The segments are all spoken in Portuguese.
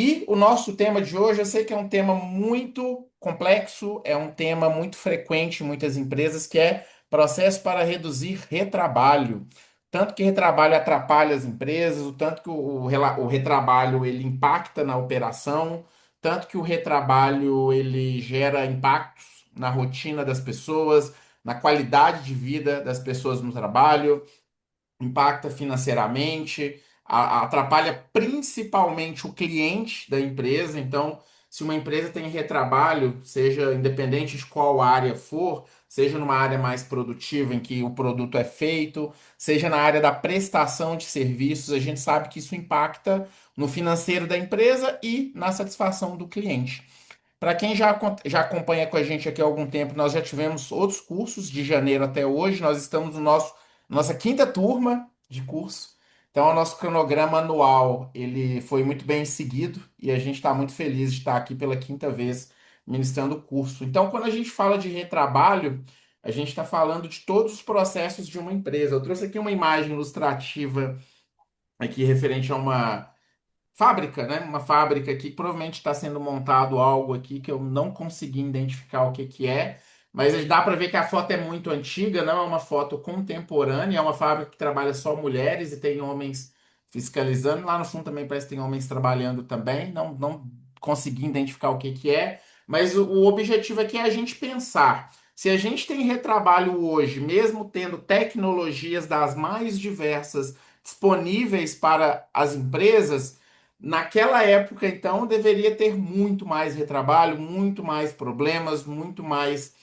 E o nosso tema de hoje, eu sei que é um tema muito complexo, é um tema muito frequente em muitas empresas, que é processo para reduzir retrabalho. Tanto que retrabalho atrapalha as empresas, o tanto que o retrabalho ele impacta na operação, tanto que o retrabalho ele gera impactos na rotina das pessoas, na qualidade de vida das pessoas no trabalho, impacta financeiramente, atrapalha principalmente o cliente da empresa. Então, se uma empresa tem retrabalho, seja independente de qual área for, seja numa área mais produtiva em que o produto é feito, seja na área da prestação de serviços, a gente sabe que isso impacta no financeiro da empresa e na satisfação do cliente. Para quem já acompanha com a gente aqui há algum tempo, nós já tivemos outros cursos de janeiro até hoje. Nós estamos no nossa quinta turma de curso. Então, o nosso cronograma anual ele foi muito bem seguido e a gente está muito feliz de estar aqui pela quinta vez ministrando o curso. Então, quando a gente fala de retrabalho, a gente está falando de todos os processos de uma empresa. Eu trouxe aqui uma imagem ilustrativa aqui referente a uma fábrica, né? Uma fábrica aqui que provavelmente está sendo montado algo aqui que eu não consegui identificar o que que é, mas dá para ver que a foto é muito antiga, não é uma foto contemporânea, é uma fábrica que trabalha só mulheres e tem homens fiscalizando. Lá no fundo também parece que tem homens trabalhando também. Não consegui identificar o que que é, mas o objetivo aqui é a gente pensar. Se a gente tem retrabalho hoje, mesmo tendo tecnologias das mais diversas disponíveis para as empresas, naquela época, então, deveria ter muito mais retrabalho, muito mais problemas, muito mais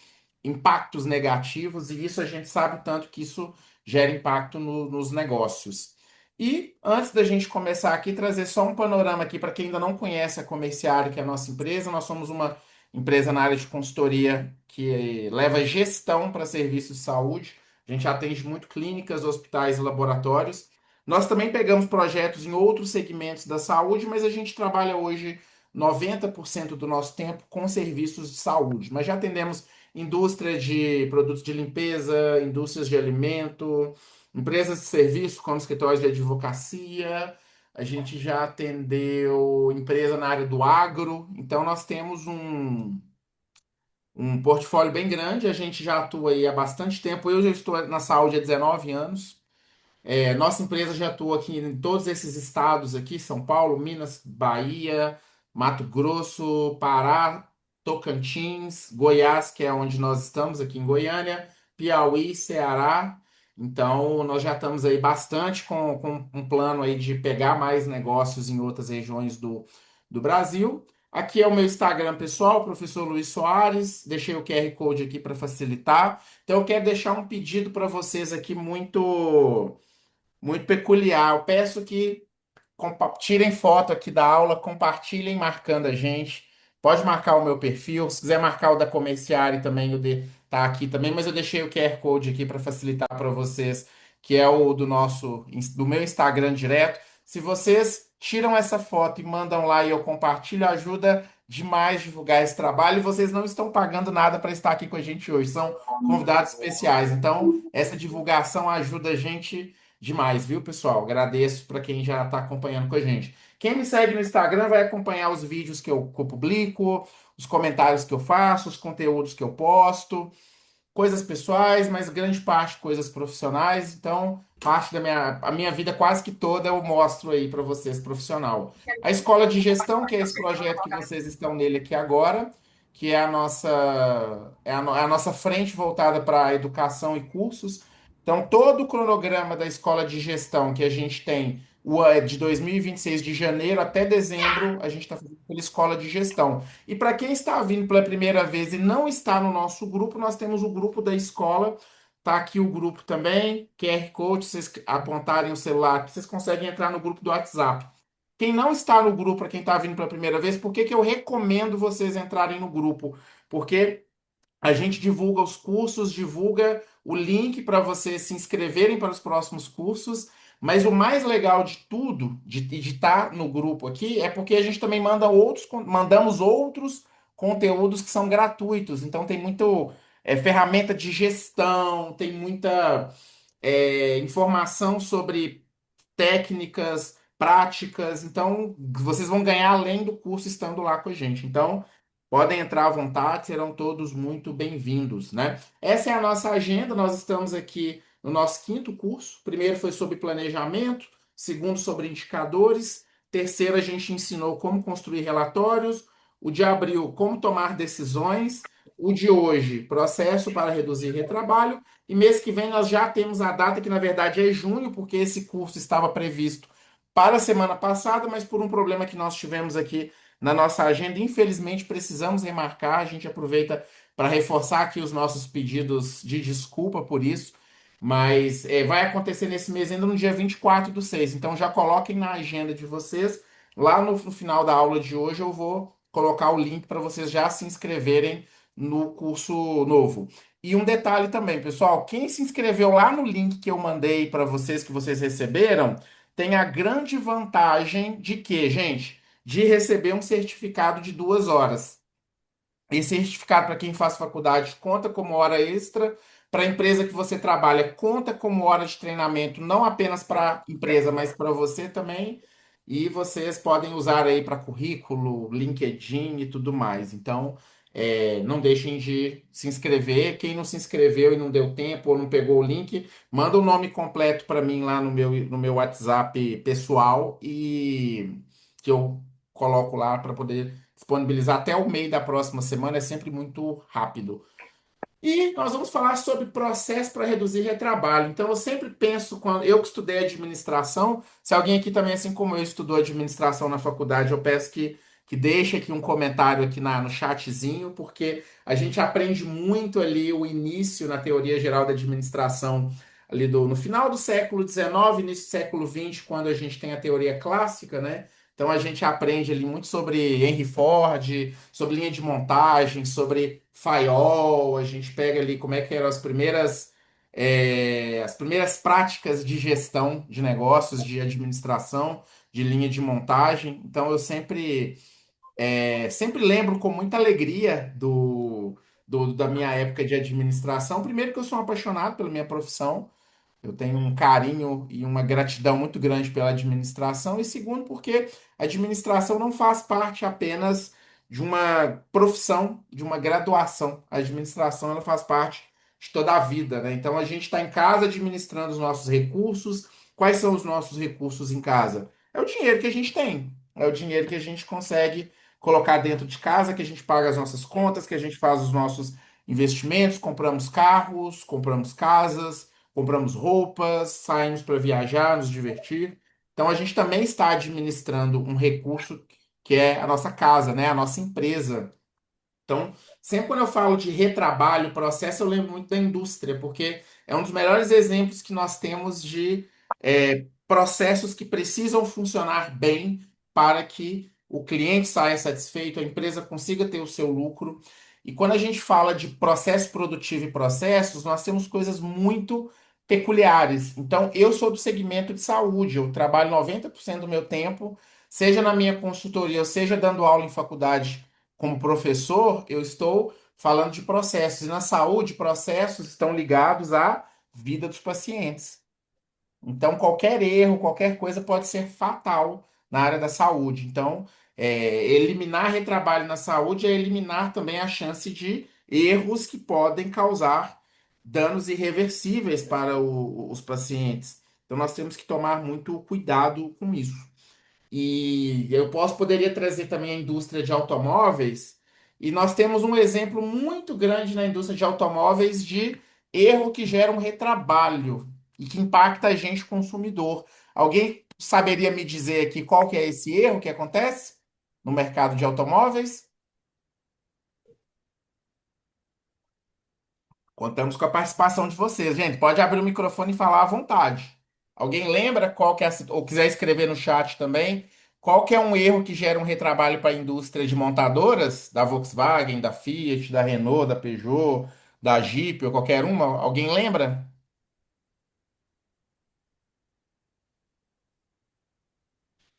impactos negativos, e isso a gente sabe tanto que isso gera impacto nos negócios. E antes da gente começar aqui, trazer só um panorama aqui para quem ainda não conhece a Comerciário, que é a nossa empresa. Nós somos uma empresa na área de consultoria que leva gestão para serviços de saúde. A gente atende muito clínicas, hospitais e laboratórios. Nós também pegamos projetos em outros segmentos da saúde, mas a gente trabalha hoje 90% do nosso tempo com serviços de saúde. Mas já atendemos indústria de produtos de limpeza, indústrias de alimento, empresas de serviço, como escritórios de advocacia. A gente já atendeu empresa na área do agro. Então, nós temos um portfólio bem grande. A gente já atua aí há bastante tempo. Eu já estou na saúde há 19 anos. Nossa empresa já atua aqui em todos esses estados aqui, São Paulo, Minas, Bahia, Mato Grosso, Pará, Tocantins, Goiás, que é onde nós estamos aqui em Goiânia, Piauí, Ceará. Então, nós já estamos aí bastante com um plano aí de pegar mais negócios em outras regiões do Brasil. Aqui é o meu Instagram pessoal, professor Luiz Soares. Deixei o QR Code aqui para facilitar. Então, eu quero deixar um pedido para vocês aqui muito peculiar. Eu peço que tirem foto aqui da aula, compartilhem marcando a gente. Pode marcar o meu perfil, se quiser marcar o da Comerciária também, tá aqui também, mas eu deixei o QR Code aqui para facilitar para vocês, que é o do meu Instagram direto. Se vocês tiram essa foto e mandam lá e eu compartilho, ajuda demais divulgar esse trabalho. E vocês não estão pagando nada para estar aqui com a gente hoje, são convidados especiais. Então, essa divulgação ajuda a gente demais, viu, pessoal? Agradeço para quem já está acompanhando com a gente. Quem me segue no Instagram vai acompanhar os vídeos que eu publico, os comentários que eu faço, os conteúdos que eu posto, coisas pessoais, mas grande parte coisas profissionais. Então, parte a minha vida quase que toda eu mostro aí para vocês profissional. A escola de gestão, que é esse projeto que vocês estão nele aqui agora, que é a nossa frente voltada para a educação e cursos. Então, todo o cronograma da escola de gestão que a gente tem de 2026, de janeiro até dezembro, a gente está fazendo pela escola de gestão. E para quem está vindo pela primeira vez e não está no nosso grupo, nós temos o grupo da escola. Tá aqui o grupo também, QR Code, se vocês apontarem o celular, vocês conseguem entrar no grupo do WhatsApp. Quem não está no grupo, para quem está vindo pela primeira vez, por que que eu recomendo vocês entrarem no grupo? Porque a gente divulga os cursos, divulga o link para vocês se inscreverem para os próximos cursos. Mas o mais legal de tudo, de estar no grupo aqui, é porque a gente também mandamos outros conteúdos que são gratuitos. Então tem muito ferramenta de gestão, tem muita informação sobre técnicas, práticas. Então, vocês vão ganhar além do curso estando lá com a gente. Então, podem entrar à vontade, serão todos muito bem-vindos, né? Essa é a nossa agenda. Nós estamos aqui no nosso quinto curso. O primeiro foi sobre planejamento, segundo sobre indicadores, terceiro a gente ensinou como construir relatórios, o de abril, como tomar decisões, o de hoje, processo para reduzir retrabalho, e mês que vem nós já temos a data que na verdade é junho, porque esse curso estava previsto para a semana passada, mas por um problema que nós tivemos aqui na nossa agenda, infelizmente precisamos remarcar. A gente aproveita para reforçar aqui os nossos pedidos de desculpa por isso, mas vai acontecer nesse mês ainda no dia 24/6. Então já coloquem na agenda de vocês. Lá no final da aula de hoje eu vou colocar o link para vocês já se inscreverem no curso novo. E um detalhe também, pessoal, quem se inscreveu lá no link que eu mandei para vocês, que vocês receberam, tem a grande vantagem de que, gente, de receber um certificado de 2 horas. Esse certificado, para quem faz faculdade, conta como hora extra. Para a empresa que você trabalha, conta como hora de treinamento, não apenas para a empresa, mas para você também. E vocês podem usar aí para currículo, LinkedIn e tudo mais. Então, não deixem de se inscrever. Quem não se inscreveu e não deu tempo ou não pegou o link, manda o nome completo para mim lá no meu WhatsApp pessoal e que eu coloco lá para poder disponibilizar até o meio da próxima semana, é sempre muito rápido. E nós vamos falar sobre processo para reduzir retrabalho. Então, eu sempre penso, quando eu que estudei administração, se alguém aqui também, assim como eu, estudou administração na faculdade, eu peço que deixe aqui um comentário aqui no chatzinho, porque a gente aprende muito ali o início na teoria geral da administração, ali no final do século XIX, início do século XX, quando a gente tem a teoria clássica, né? Então a gente aprende ali muito sobre Henry Ford, sobre linha de montagem, sobre firewall, a gente pega ali como é que eram as primeiras práticas de gestão de negócios, de administração, de linha de montagem. Então eu sempre lembro com muita alegria da minha época de administração. Primeiro que eu sou um apaixonado pela minha profissão, eu tenho um carinho e uma gratidão muito grande pela administração. E segundo, porque a administração não faz parte apenas de uma profissão, de uma graduação. A administração ela faz parte de toda a vida, né? Então a gente está em casa administrando os nossos recursos. Quais são os nossos recursos em casa? É o dinheiro que a gente tem. É o dinheiro que a gente consegue colocar dentro de casa, que a gente paga as nossas contas, que a gente faz os nossos investimentos, compramos carros, compramos casas, compramos roupas, saímos para viajar, nos divertir. Então a gente também está administrando um recurso que é a nossa casa, né? A nossa empresa. Então, sempre quando eu falo de retrabalho, processo, eu lembro muito da indústria, porque é um dos melhores exemplos que nós temos de processos que precisam funcionar bem para que o cliente saia satisfeito, a empresa consiga ter o seu lucro. E quando a gente fala de processo produtivo e processos, nós temos coisas muito peculiares. Então, eu sou do segmento de saúde, eu trabalho 90% do meu tempo, seja na minha consultoria, ou seja dando aula em faculdade como professor, eu estou falando de processos. E na saúde, processos estão ligados à vida dos pacientes. Então, qualquer erro, qualquer coisa pode ser fatal na área da saúde. Então, eliminar retrabalho na saúde é eliminar também a chance de erros que podem causar danos irreversíveis para os pacientes. Então, nós temos que tomar muito cuidado com isso. E poderia trazer também a indústria de automóveis, e nós temos um exemplo muito grande na indústria de automóveis de erro que gera um retrabalho e que impacta a gente consumidor. Alguém saberia me dizer aqui qual que é esse erro que acontece no mercado de automóveis? Contamos com a participação de vocês. Gente, pode abrir o microfone e falar à vontade. Alguém lembra qual que é ou quiser escrever no chat também, qual que é um erro que gera um retrabalho para a indústria de montadoras, da Volkswagen, da Fiat, da Renault, da Peugeot, da Jeep ou qualquer uma? Alguém lembra?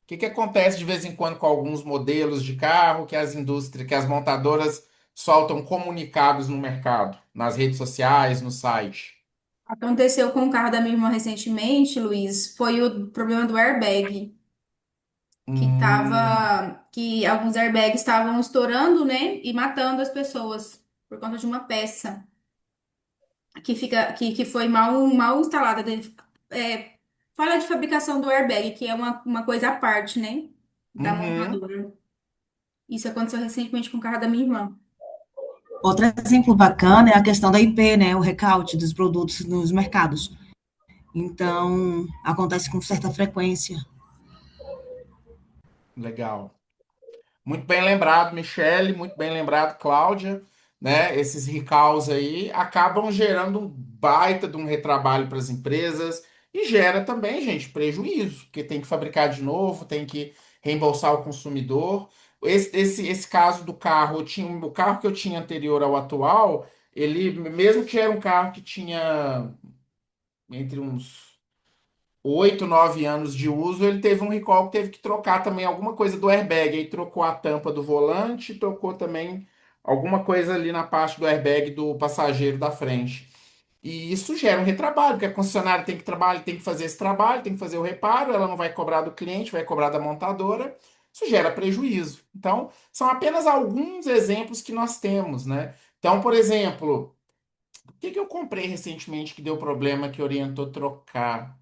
O que que acontece de vez em quando com alguns modelos de carro que que as montadoras soltam comunicados no mercado, nas redes sociais, no site? Aconteceu com o carro da minha irmã recentemente, Luiz, foi o problema do airbag. Hum, que alguns airbags estavam estourando, né, e matando as pessoas por conta de uma peça que foi mal instalada dentro. É, fala de fabricação do airbag, que é uma coisa à parte, né, da uhum. montadora. Isso aconteceu recentemente com o carro da minha irmã. Outro exemplo bacana é a questão da IP, né, o recalque dos produtos nos mercados. Então, acontece com certa frequência. Legal. Muito bem lembrado, Michele, muito bem lembrado, Cláudia, né? Esses recalls aí acabam gerando um baita de um retrabalho para as empresas e gera também, gente, prejuízo, porque tem que fabricar de novo, tem que reembolsar o consumidor. Esse caso do carro, o carro que eu tinha anterior ao atual, ele, mesmo que era um carro que tinha entre uns 8, 9 anos de uso, ele teve um recall que teve que trocar também alguma coisa do airbag. Aí trocou a tampa do volante, trocou também alguma coisa ali na parte do airbag do passageiro da frente. E isso gera um retrabalho, porque a concessionária tem que trabalhar, tem que fazer esse trabalho, tem que fazer o reparo, ela não vai cobrar do cliente, vai cobrar da montadora. Isso gera prejuízo. Então, são apenas alguns exemplos que nós temos, né? Então, por exemplo, o que que eu comprei recentemente que deu problema que orientou trocar?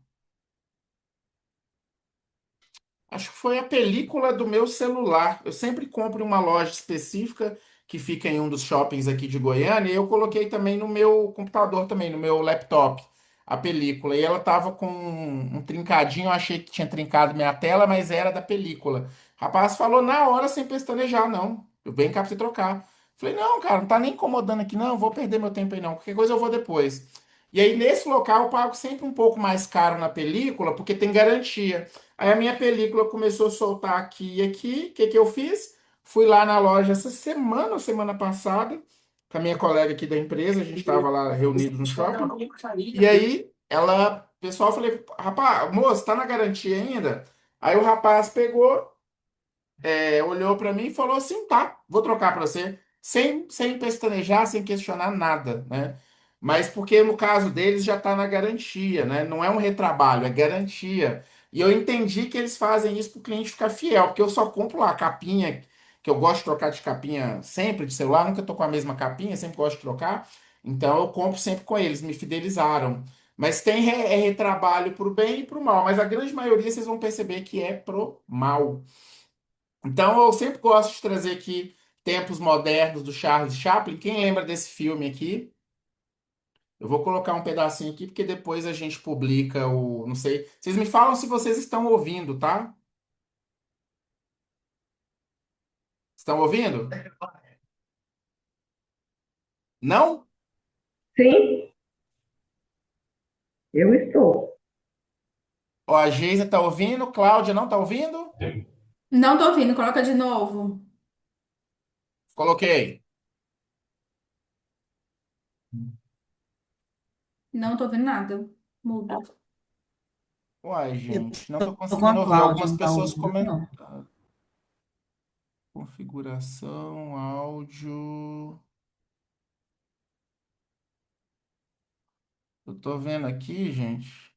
Acho que foi a película do meu celular. Eu sempre compro em uma loja específica que fica em um dos shoppings aqui de Goiânia, e eu coloquei também no meu computador, também no meu laptop, a película. E ela tava com um trincadinho, eu achei que tinha trincado minha tela, mas era da película. O rapaz falou na hora sem pestanejar, não. Eu venho cá pra você trocar. Falei, não, cara, não tá nem incomodando aqui, não. Vou perder meu tempo aí, não. Qualquer coisa eu vou depois. E aí, nesse local, eu pago sempre um pouco mais caro na película, porque tem garantia. Aí a minha película começou a soltar aqui e aqui. O que que eu fiz? Fui lá na loja essa semana ou semana passada, com a minha colega aqui da empresa, a gente estava lá reunidos no shopping. E aí, o pessoal falei, rapaz, moço, tá na garantia ainda? Aí o rapaz pegou, olhou para mim e falou assim: tá, vou trocar para você, sem pestanejar, sem questionar nada, né? Mas porque no caso deles já está na garantia, né? Não é um retrabalho, é garantia. E eu entendi que eles fazem isso para o cliente ficar fiel, porque eu só compro lá a capinha, que eu gosto de trocar de capinha sempre de celular, nunca tô com a mesma capinha, sempre gosto de trocar. Então eu compro sempre com eles, me fidelizaram. Mas tem retrabalho para o bem e para o mal, mas a grande maioria vocês vão perceber que é pro mal. Então, eu sempre gosto de trazer aqui tempos modernos do Charles Chaplin. Quem lembra desse filme aqui? Eu vou colocar um pedacinho aqui, porque depois a gente publica o. Não sei. Vocês me falam se vocês estão ouvindo, tá? Estão ouvindo? Não? Sim, eu estou. Ó, a Geisa tá ouvindo, Cláudia não tá ouvindo? Não tô ouvindo, coloca de novo. Coloquei. Não tô ouvindo nada. Mudo. Uai, Eu gente, não tô tô com conseguindo a ouvir. Cláudia, Algumas não tá pessoas ouvindo, comentam. não. Configuração, áudio. Eu tô vendo aqui, gente.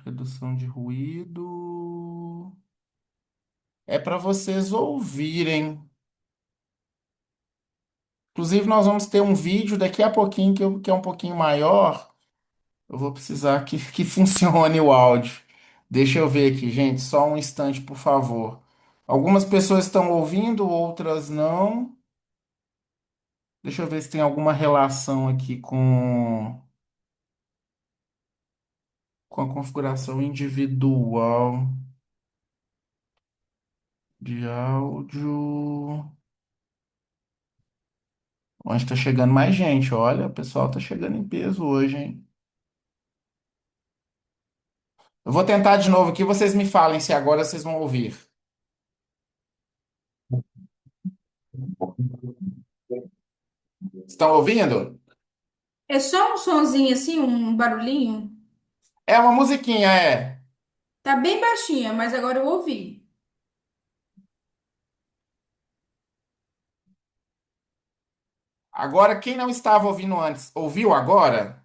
Redução de ruído. É para vocês ouvirem. Inclusive, nós vamos ter um vídeo daqui a pouquinho que é um pouquinho maior. Eu vou precisar que funcione o áudio. Deixa eu ver aqui, gente. Só um instante, por favor. Algumas pessoas estão ouvindo, outras não. Deixa eu ver se tem alguma relação aqui com a configuração individual de áudio. Onde está chegando mais gente? Olha, o pessoal está chegando em peso hoje, hein? Eu vou tentar de novo aqui, vocês me falem se agora vocês vão ouvir. Estão ouvindo? É só um sonzinho assim, um barulhinho. É uma musiquinha, é. Tá bem baixinha, mas agora eu ouvi. Agora, quem não estava ouvindo antes, ouviu agora?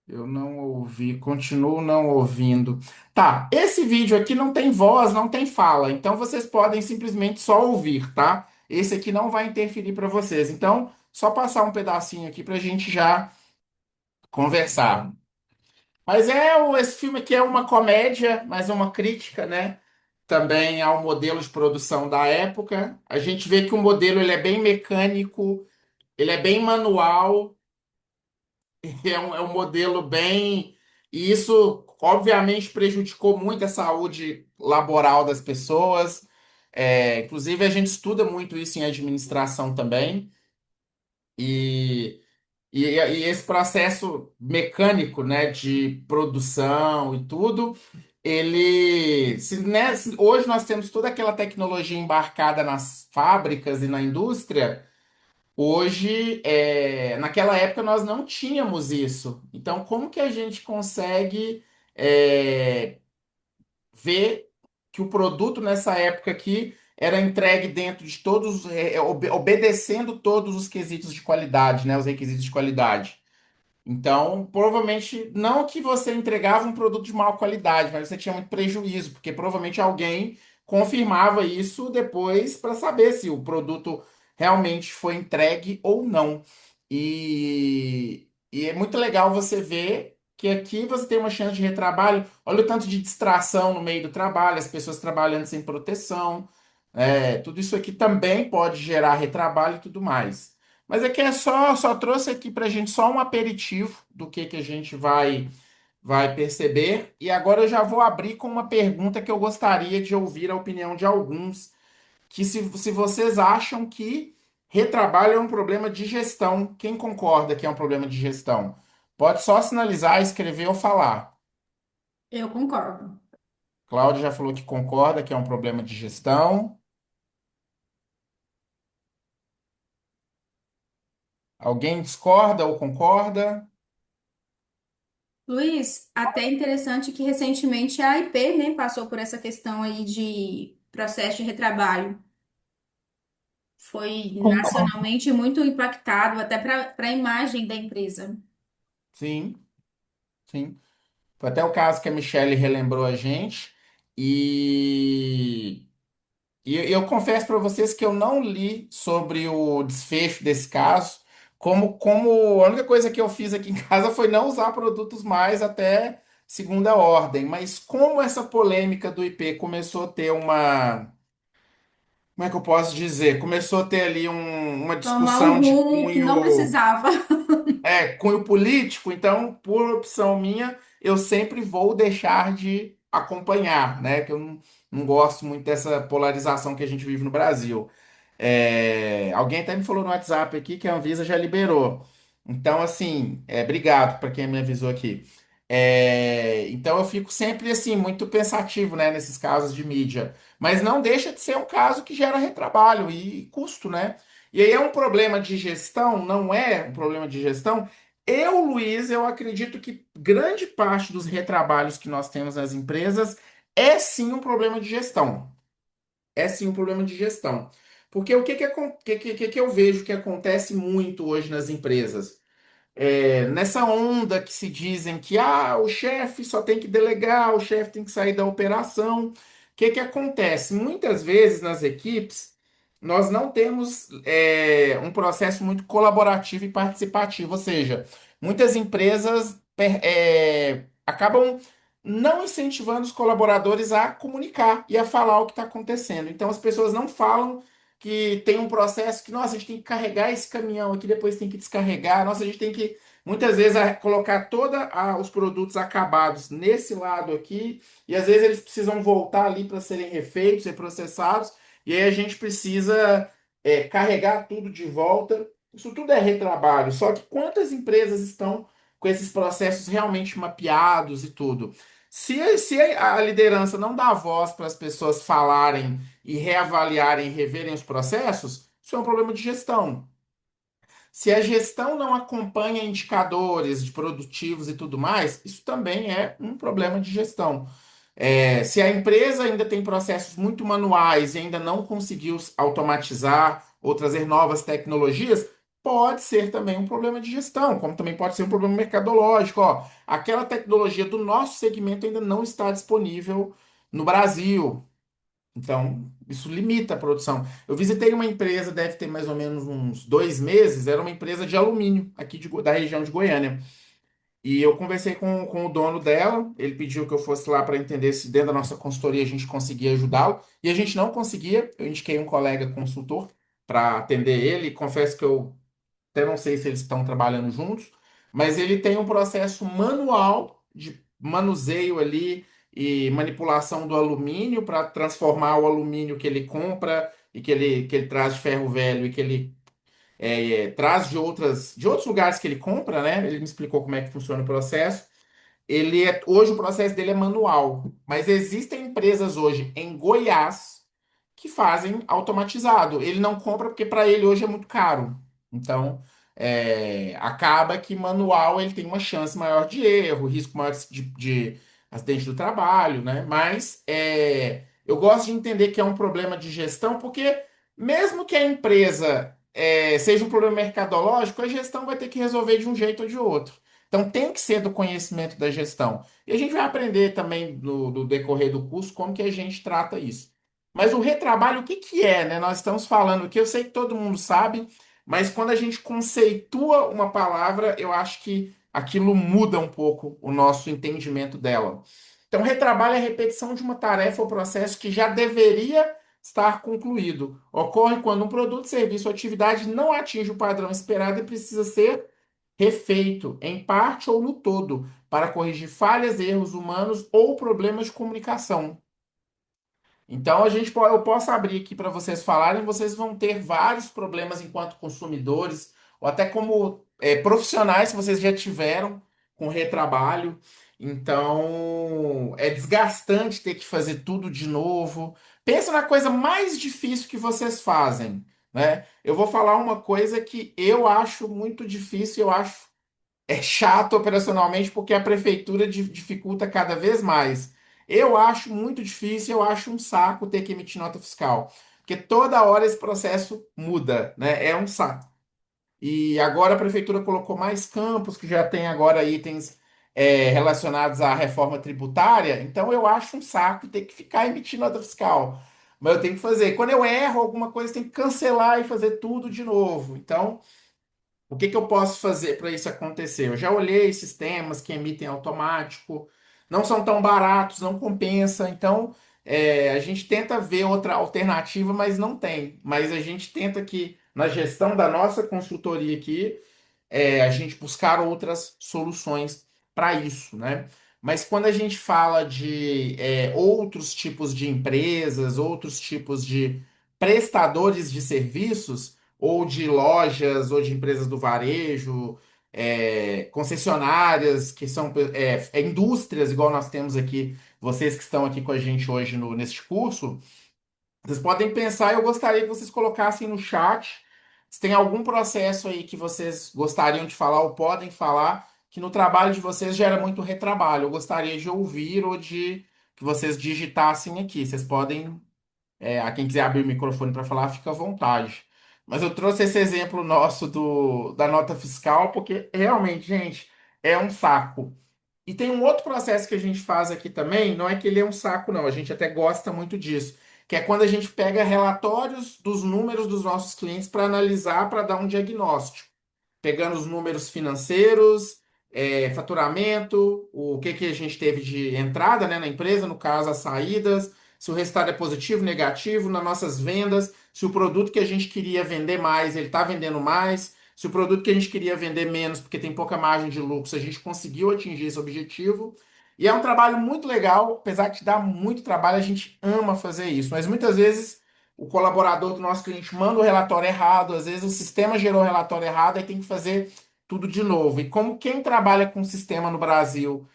Eu não ouvi, continuo não ouvindo. Tá, esse vídeo aqui não tem voz, não tem fala, então vocês podem simplesmente só ouvir, tá? Esse aqui não vai interferir para vocês. Então, só passar um pedacinho aqui para a gente já conversar. Mas esse filme aqui é uma comédia, mas uma crítica, né? Também ao modelo de produção da época. A gente vê que o modelo ele é bem mecânico, ele é bem manual. É um modelo bem. E isso, obviamente, prejudicou muito a saúde laboral das pessoas. Inclusive, a gente estuda muito isso em administração também. E, e esse processo mecânico, né, de produção e tudo, hoje nós temos toda aquela tecnologia embarcada nas fábricas e na indústria. Hoje, naquela época nós não tínhamos isso. Então, como que a gente consegue é, ver que o produto nessa época aqui era entregue dentro de todos, obedecendo todos os quesitos de qualidade, né? Os requisitos de qualidade. Então, provavelmente, não que você entregava um produto de má qualidade, mas você tinha muito prejuízo, porque provavelmente alguém confirmava isso depois para saber se o produto realmente foi entregue ou não. E é muito legal você ver que aqui você tem uma chance de retrabalho. Olha o tanto de distração no meio do trabalho, as pessoas trabalhando sem proteção. Tudo isso aqui também pode gerar retrabalho e tudo mais. Mas aqui só trouxe aqui para a gente só um aperitivo do que a gente vai perceber. E agora eu já vou abrir com uma pergunta que eu gostaria de ouvir a opinião de alguns, que se vocês acham que retrabalho é um problema de gestão, quem concorda que é um problema de gestão? Pode só sinalizar, escrever ou falar. Eu concordo. Cláudia já falou que concorda que é um problema de gestão. Alguém discorda ou concorda? Luiz, até interessante que recentemente a IP, né, passou por essa questão aí de processo de retrabalho. Foi Concordo. nacionalmente muito impactado, até para a imagem da empresa. Sim, sim. Foi até o caso que a Michelle relembrou a gente. E, e eu confesso para vocês que eu não li sobre o desfecho desse caso. Como a única coisa que eu fiz aqui em casa foi não usar produtos mais até segunda ordem. Mas como essa polêmica do IP começou a ter uma. Como é que eu posso dizer? Começou a ter ali uma Tomar um discussão de rumo que não cunho. precisava. Cunho político, então, por opção minha, eu sempre vou deixar de acompanhar, né? Que eu não gosto muito dessa polarização que a gente vive no Brasil. Alguém até me falou no WhatsApp aqui que a Anvisa já liberou. Então, assim, obrigado para quem me avisou aqui. Então, eu fico sempre, assim, muito pensativo, né, nesses casos de mídia. Mas não deixa de ser um caso que gera retrabalho e custo, né? E aí é um problema de gestão, não é um problema de gestão. Luiz, eu acredito que grande parte dos retrabalhos que nós temos nas empresas é sim um problema de gestão. É sim um problema de gestão. Porque o que eu vejo que acontece muito hoje nas empresas? Nessa onda que se dizem que o chefe só tem que delegar, o chefe tem que sair da operação. O que acontece? Muitas vezes nas equipes, nós não temos um processo muito colaborativo e participativo, ou seja, muitas empresas acabam não incentivando os colaboradores a comunicar e a falar o que está acontecendo. Então as pessoas não falam que tem um processo que, nossa, a gente tem que carregar esse caminhão aqui, depois tem que descarregar, nossa, a gente tem que, muitas vezes, colocar todos os produtos acabados nesse lado aqui, e às vezes eles precisam voltar ali para serem refeitos e processados, e aí a gente precisa carregar tudo de volta. Isso tudo é retrabalho, só que quantas empresas estão com esses processos realmente mapeados e tudo? Se a liderança não dá voz para as pessoas falarem e reavaliarem e reverem os processos, isso é um problema de gestão. Se a gestão não acompanha indicadores de produtivos e tudo mais, isso também é um problema de gestão. Se a empresa ainda tem processos muito manuais e ainda não conseguiu automatizar ou trazer novas tecnologias, pode ser também um problema de gestão, como também pode ser um problema mercadológico. Ó, aquela tecnologia do nosso segmento ainda não está disponível no Brasil. Então, isso limita a produção. Eu visitei uma empresa, deve ter mais ou menos uns 2 meses, era uma empresa de alumínio aqui da região de Goiânia. E eu conversei com o dono dela, ele pediu que eu fosse lá para entender se dentro da nossa consultoria a gente conseguia ajudá-lo. E a gente não conseguia. Eu indiquei um colega consultor para atender ele. Confesso que eu até não sei se eles estão trabalhando juntos, mas ele tem um processo manual de manuseio ali e manipulação do alumínio para transformar o alumínio que ele compra e que ele traz de ferro velho e que ele traz de outros lugares que ele compra, né? Ele me explicou como é que funciona o processo. Hoje o processo dele é manual, mas existem empresas hoje em Goiás que fazem automatizado. Ele não compra porque para ele hoje é muito caro. Então, acaba que manual ele tem uma chance maior de erro, risco maior de acidente do trabalho, né? Mas eu gosto de entender que é um problema de gestão, porque mesmo que a empresa seja um problema mercadológico, a gestão vai ter que resolver de um jeito ou de outro. Então tem que ser do conhecimento da gestão. E a gente vai aprender também no decorrer do curso como que a gente trata isso. Mas o retrabalho, o que que é, né? Nós estamos falando aqui, eu sei que todo mundo sabe, mas quando a gente conceitua uma palavra, eu acho que aquilo muda um pouco o nosso entendimento dela. Então, retrabalho é a repetição de uma tarefa ou processo que já deveria estar concluído. Ocorre quando um produto, serviço ou atividade não atinge o padrão esperado e precisa ser refeito, em parte ou no todo, para corrigir falhas, erros humanos ou problemas de comunicação. Então eu posso abrir aqui para vocês falarem, vocês vão ter vários problemas enquanto consumidores, ou até como profissionais que vocês já tiveram com retrabalho. Então é desgastante ter que fazer tudo de novo. Pensa na coisa mais difícil que vocês fazem, né? Eu vou falar uma coisa que eu acho muito difícil, eu acho chato operacionalmente porque a prefeitura dificulta cada vez mais. Eu acho muito difícil, eu acho um saco ter que emitir nota fiscal, porque toda hora esse processo muda, né? É um saco. E agora a prefeitura colocou mais campos, que já tem agora itens relacionados à reforma tributária, então eu acho um saco ter que ficar emitindo nota fiscal. Mas eu tenho que fazer. Quando eu erro alguma coisa, tem que cancelar e fazer tudo de novo. Então, o que que eu posso fazer para isso acontecer? Eu já olhei sistemas que emitem automático, não são tão baratos, não compensa. Então, a gente tenta ver outra alternativa, mas não tem. Mas a gente tenta que, na gestão da nossa consultoria aqui, a gente buscar outras soluções para isso, né? Mas quando a gente fala de outros tipos de empresas, outros tipos de prestadores de serviços, ou de lojas, ou de empresas do varejo, concessionárias, que são indústrias, igual nós temos aqui, vocês que estão aqui com a gente hoje neste curso, vocês podem pensar, eu gostaria que vocês colocassem no chat se tem algum processo aí que vocês gostariam de falar ou podem falar, que no trabalho de vocês gera muito retrabalho. Eu gostaria de ouvir ou de que vocês digitassem aqui. Vocês podem, a quem quiser abrir o microfone para falar, fica à vontade. Mas eu trouxe esse exemplo nosso da nota fiscal, porque realmente, gente, é um saco. E tem um outro processo que a gente faz aqui também, não é que ele é um saco, não, a gente até gosta muito disso, que é quando a gente pega relatórios dos números dos nossos clientes para analisar, para dar um diagnóstico pegando os números financeiros, faturamento, o que que a gente teve de entrada, né, na empresa, no caso, as saídas, se o resultado é positivo, negativo, nas nossas vendas, se o produto que a gente queria vender mais, ele está vendendo mais, se o produto que a gente queria vender menos, porque tem pouca margem de lucro, se a gente conseguiu atingir esse objetivo. E é um trabalho muito legal, apesar de dar muito trabalho, a gente ama fazer isso, mas muitas vezes o colaborador do nosso cliente manda o relatório errado, às vezes o sistema gerou o relatório errado, aí tem que fazer tudo de novo. E como quem trabalha com sistema no Brasil,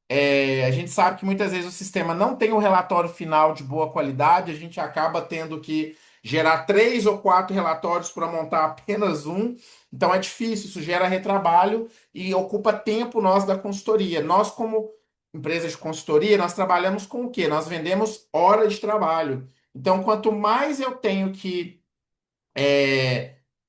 a gente sabe que muitas vezes o sistema não tem o relatório final de boa qualidade, a gente acaba tendo que gerar 3 ou 4 relatórios para montar apenas um. Então é difícil, isso gera retrabalho e ocupa tempo nós da consultoria. Nós, como empresa de consultoria, nós trabalhamos com o quê? Nós vendemos hora de trabalho. Então, quanto mais eu tenho que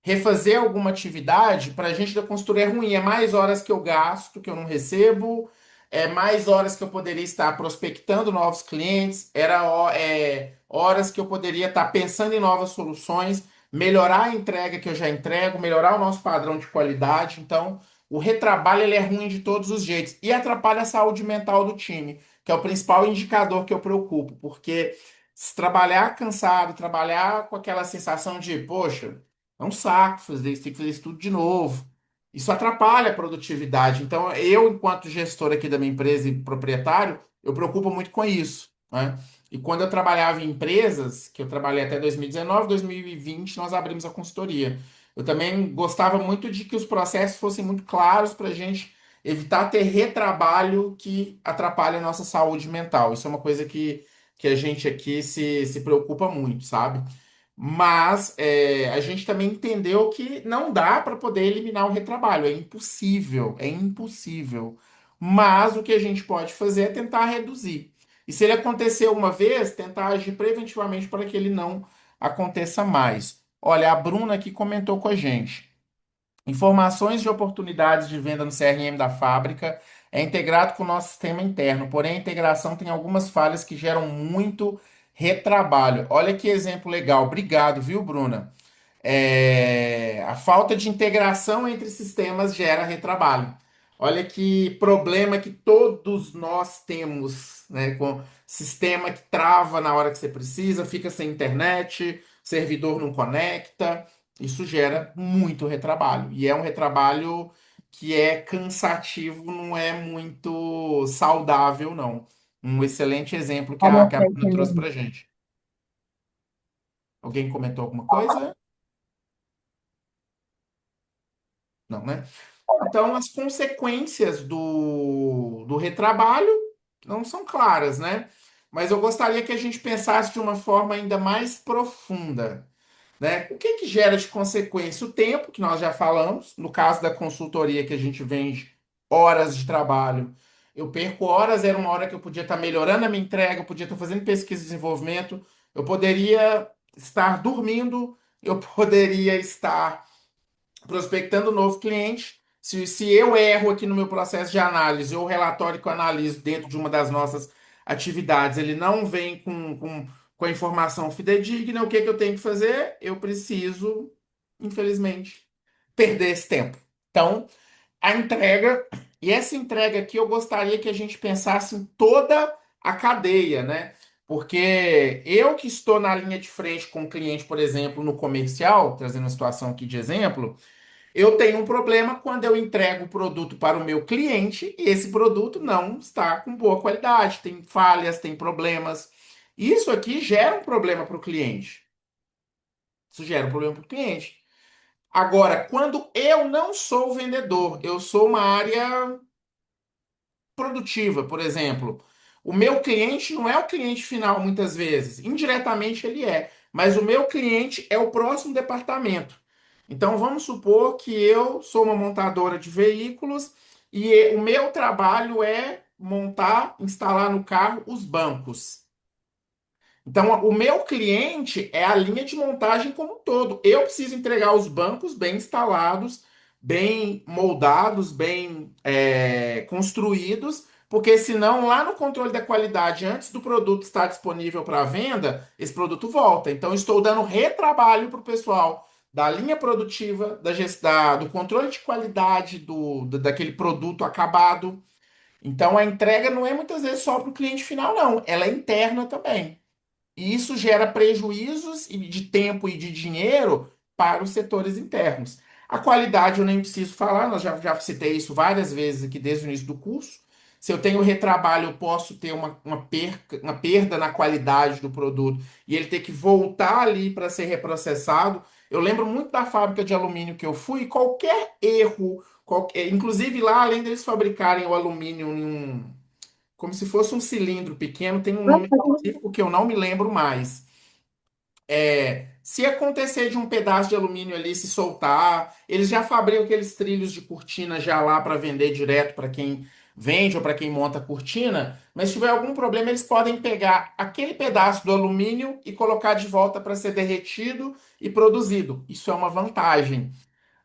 refazer alguma atividade para a gente da consultoria é ruim. É mais horas que eu gasto, que eu não recebo, é mais horas que eu poderia estar prospectando novos clientes, horas que eu poderia estar pensando em novas soluções, melhorar a entrega que eu já entrego, melhorar o nosso padrão de qualidade. Então, o retrabalho ele é ruim de todos os jeitos e atrapalha a saúde mental do time, que é o principal indicador que eu preocupo, porque se trabalhar cansado, trabalhar com aquela sensação de, poxa, é um saco fazer isso, tem que fazer isso tudo de novo. Isso atrapalha a produtividade. Então, eu, enquanto gestor aqui da minha empresa e proprietário, eu preocupo muito com isso, né? E quando eu trabalhava em empresas, que eu trabalhei até 2019, 2020, nós abrimos a consultoria. Eu também gostava muito de que os processos fossem muito claros para a gente evitar ter retrabalho que atrapalha a nossa saúde mental. Isso é uma coisa que a gente aqui se preocupa muito, sabe? Mas a gente também entendeu que não dá para poder eliminar o retrabalho, é impossível, é impossível. Mas o que a gente pode fazer é tentar reduzir. E se ele acontecer uma vez, tentar agir preventivamente para que ele não aconteça mais. Olha, a Bruna aqui comentou com a gente. Informações de oportunidades de venda no CRM da fábrica é integrado com o nosso sistema interno, porém a integração tem algumas falhas que geram muito retrabalho. Olha que exemplo legal. Obrigado, viu, Bruna? A falta de integração entre sistemas gera retrabalho. Olha que problema que todos nós temos, né? Com sistema que trava na hora que você precisa, fica sem internet, servidor não conecta. Isso gera muito retrabalho. E é um retrabalho que é cansativo, não é muito saudável, não. Um excelente exemplo que Como que a para Bruna trouxe entender? pra gente. Alguém comentou alguma coisa? Não, né? Então, as consequências do retrabalho não são claras, né? Mas eu gostaria que a gente pensasse de uma forma ainda mais profunda, né? O que que gera de consequência? O tempo, que nós já falamos, no caso da consultoria que a gente vende horas de trabalho. Eu perco horas, era uma hora que eu podia estar melhorando a minha entrega, eu podia estar fazendo pesquisa e desenvolvimento, eu poderia estar dormindo, eu poderia estar prospectando um novo cliente. Se eu erro aqui no meu processo de análise, ou o relatório que eu analiso dentro de uma das nossas atividades, ele não vem com a informação fidedigna, o que que eu tenho que fazer? Eu preciso, infelizmente, perder esse tempo. Então, a entrega, e essa entrega aqui eu gostaria que a gente pensasse em toda a cadeia, né? Porque eu que estou na linha de frente com o cliente, por exemplo, no comercial, trazendo uma situação aqui de exemplo, eu tenho um problema quando eu entrego o produto para o meu cliente e esse produto não está com boa qualidade, tem falhas, tem problemas. Isso aqui gera um problema para o cliente. Isso gera um problema para o cliente. Agora, quando eu não sou vendedor, eu sou uma área produtiva, por exemplo. O meu cliente não é o cliente final, muitas vezes. Indiretamente ele é. Mas o meu cliente é o próximo departamento. Então vamos supor que eu sou uma montadora de veículos e o meu trabalho é montar, instalar no carro os bancos. Então, o meu cliente é a linha de montagem como um todo. Eu preciso entregar os bancos bem instalados, bem moldados, bem construídos, porque senão, lá no controle da qualidade, antes do produto estar disponível para venda, esse produto volta. Então, estou dando retrabalho para o pessoal da linha produtiva, do controle de qualidade daquele produto acabado. Então, a entrega não é muitas vezes só para o cliente final, não. Ela é interna também. E isso gera prejuízos de tempo e de dinheiro para os setores internos. A qualidade eu nem preciso falar, nós já citei isso várias vezes aqui desde o início do curso. Se eu tenho retrabalho, eu posso ter uma perda na qualidade do produto e ele ter que voltar ali para ser reprocessado. Eu lembro muito da fábrica de alumínio que eu fui, qualquer erro, inclusive lá, além deles fabricarem o alumínio em como se fosse um cilindro pequeno, tem um nome específico que eu não me lembro mais. Se acontecer de um pedaço de alumínio ali se soltar, eles já fabricam aqueles trilhos de cortina já lá para vender direto para quem vende ou para quem monta a cortina, mas se tiver algum problema, eles podem pegar aquele pedaço do alumínio e colocar de volta para ser derretido e produzido. Isso é uma vantagem.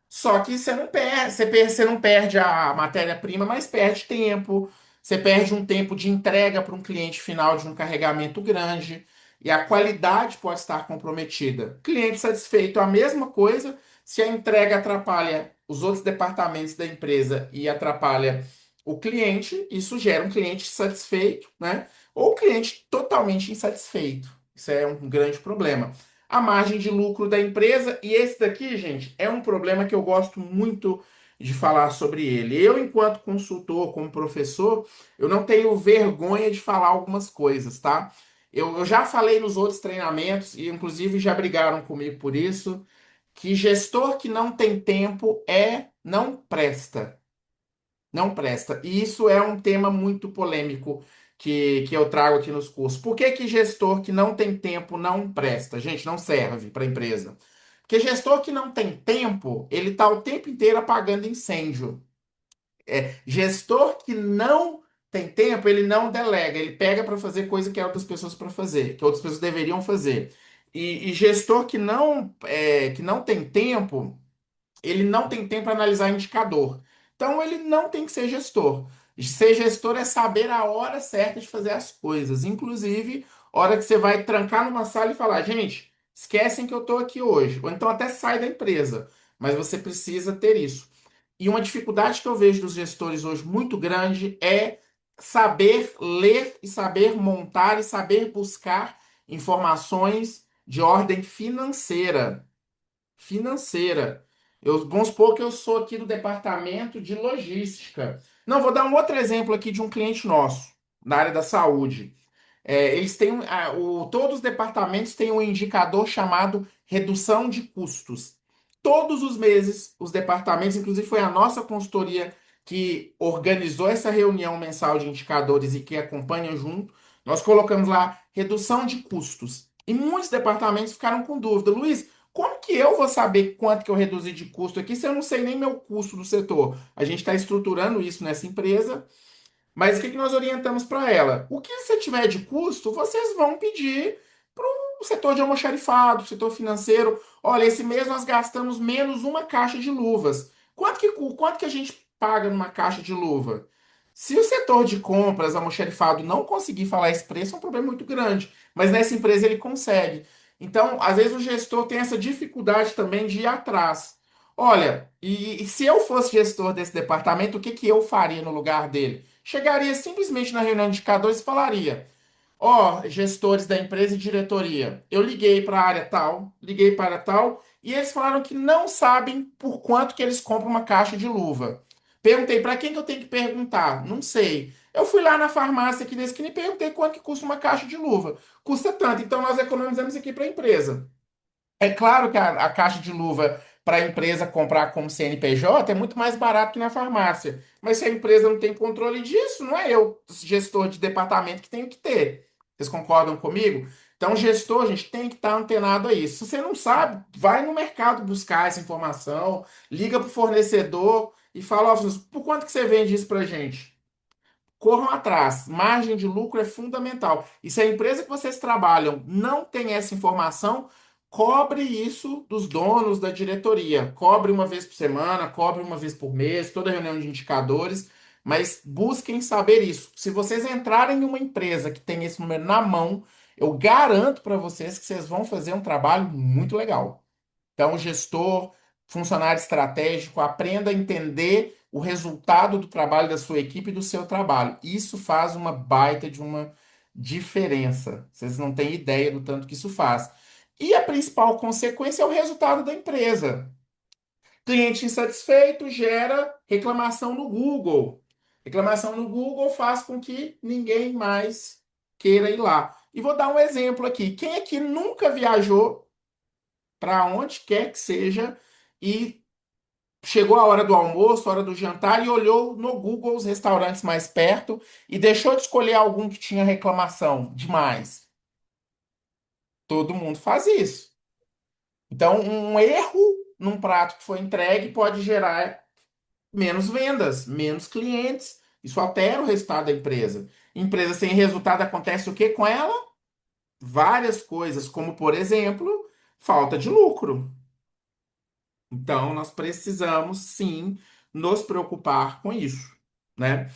Só que você não perde, você não perde a matéria-prima, mas perde tempo. Você perde um tempo de entrega para um cliente final de um carregamento grande. E a qualidade pode estar comprometida. Cliente satisfeito, a mesma coisa. Se a entrega atrapalha os outros departamentos da empresa e atrapalha o cliente, isso gera um cliente satisfeito, né? Ou cliente totalmente insatisfeito. Isso é um grande problema. A margem de lucro da empresa. E esse daqui, gente, é um problema que eu gosto muito de falar sobre ele. Eu, enquanto consultor, como professor, eu não tenho vergonha de falar algumas coisas, tá? Eu já falei nos outros treinamentos, e inclusive já brigaram comigo por isso, que gestor que não tem tempo não presta. Não presta. E isso é um tema muito polêmico que eu trago aqui nos cursos. Por que que gestor que não tem tempo não presta? Gente, não serve para a empresa. Porque gestor que não tem tempo, ele está o tempo inteiro apagando incêndio. Gestor que não tem tempo, ele não delega, ele pega para fazer coisa que é outras pessoas para fazer, que outras pessoas deveriam fazer. E gestor que não tem tempo, ele não tem tempo para analisar indicador. Então, ele não tem que ser gestor. Ser gestor é saber a hora certa de fazer as coisas. Inclusive, hora que você vai trancar numa sala e falar, gente, esquecem que eu estou aqui hoje. Ou então até sai da empresa. Mas você precisa ter isso. E uma dificuldade que eu vejo dos gestores hoje muito grande é saber ler e saber montar e saber buscar informações de ordem financeira. Vamos supor que eu sou aqui do departamento de logística. Não, vou dar um outro exemplo aqui de um cliente nosso, na área da saúde. Eles têm todos os departamentos têm um indicador chamado redução de custos. Todos os meses, os departamentos, inclusive foi a nossa consultoria que organizou essa reunião mensal de indicadores e que acompanha junto, nós colocamos lá redução de custos. E muitos departamentos ficaram com dúvida. Luiz, como que eu vou saber quanto que eu reduzi de custo aqui se eu não sei nem meu custo do setor? A gente está estruturando isso nessa empresa, mas o que que nós orientamos para ela? O que você tiver de custo, vocês vão pedir para o setor de almoxarifado, setor financeiro. Olha, esse mês nós gastamos menos uma caixa de luvas. Quanto que a gente paga numa caixa de luva? Se o setor de compras, almoxarifado, não conseguir falar esse preço, é um problema muito grande. Mas nessa empresa ele consegue. Então, às vezes o gestor tem essa dificuldade também de ir atrás. Olha, e se eu fosse gestor desse departamento, o que que eu faria no lugar dele? Chegaria simplesmente na reunião de indicadores e falaria: ó, gestores da empresa e diretoria, eu liguei para a área tal, liguei para tal, e eles falaram que não sabem por quanto que eles compram uma caixa de luva. Perguntei para quem que eu tenho que perguntar? Não sei. Eu fui lá na farmácia aqui na esquina e perguntei quanto que custa uma caixa de luva. Custa tanto, então nós economizamos aqui para a empresa. É claro que a caixa de luva para a empresa comprar como CNPJ é muito mais barato que na farmácia. Mas se a empresa não tem controle disso, não é eu, gestor de departamento, que tenho que ter. Vocês concordam comigo? Então, gestor, a gente tem que estar antenado a isso. Se você não sabe, vai no mercado buscar essa informação, liga para o fornecedor e fala: ó, por quanto que você vende isso para a gente? Corram atrás. Margem de lucro é fundamental. E se a empresa que vocês trabalham não tem essa informação, cobre isso dos donos da diretoria. Cobre uma vez por semana, cobre uma vez por mês, toda reunião de indicadores, mas busquem saber isso. Se vocês entrarem em uma empresa que tem esse número na mão, eu garanto para vocês que vocês vão fazer um trabalho muito legal. Então, gestor, funcionário estratégico, aprenda a entender o resultado do trabalho da sua equipe e do seu trabalho. Isso faz uma baita de uma diferença. Vocês não têm ideia do tanto que isso faz. E a principal consequência é o resultado da empresa. Cliente insatisfeito gera reclamação no Google. Reclamação no Google faz com que ninguém mais queira ir lá. E vou dar um exemplo aqui. Quem aqui nunca viajou para onde quer que seja e chegou a hora do almoço, a hora do jantar e olhou no Google os restaurantes mais perto e deixou de escolher algum que tinha reclamação demais? Todo mundo faz isso. Então, um erro num prato que foi entregue pode gerar menos vendas, menos clientes, Isso altera o resultado da empresa. Empresa sem resultado acontece o que com ela? Várias coisas, como por exemplo, falta de lucro. Então, nós precisamos sim nos preocupar com isso, né?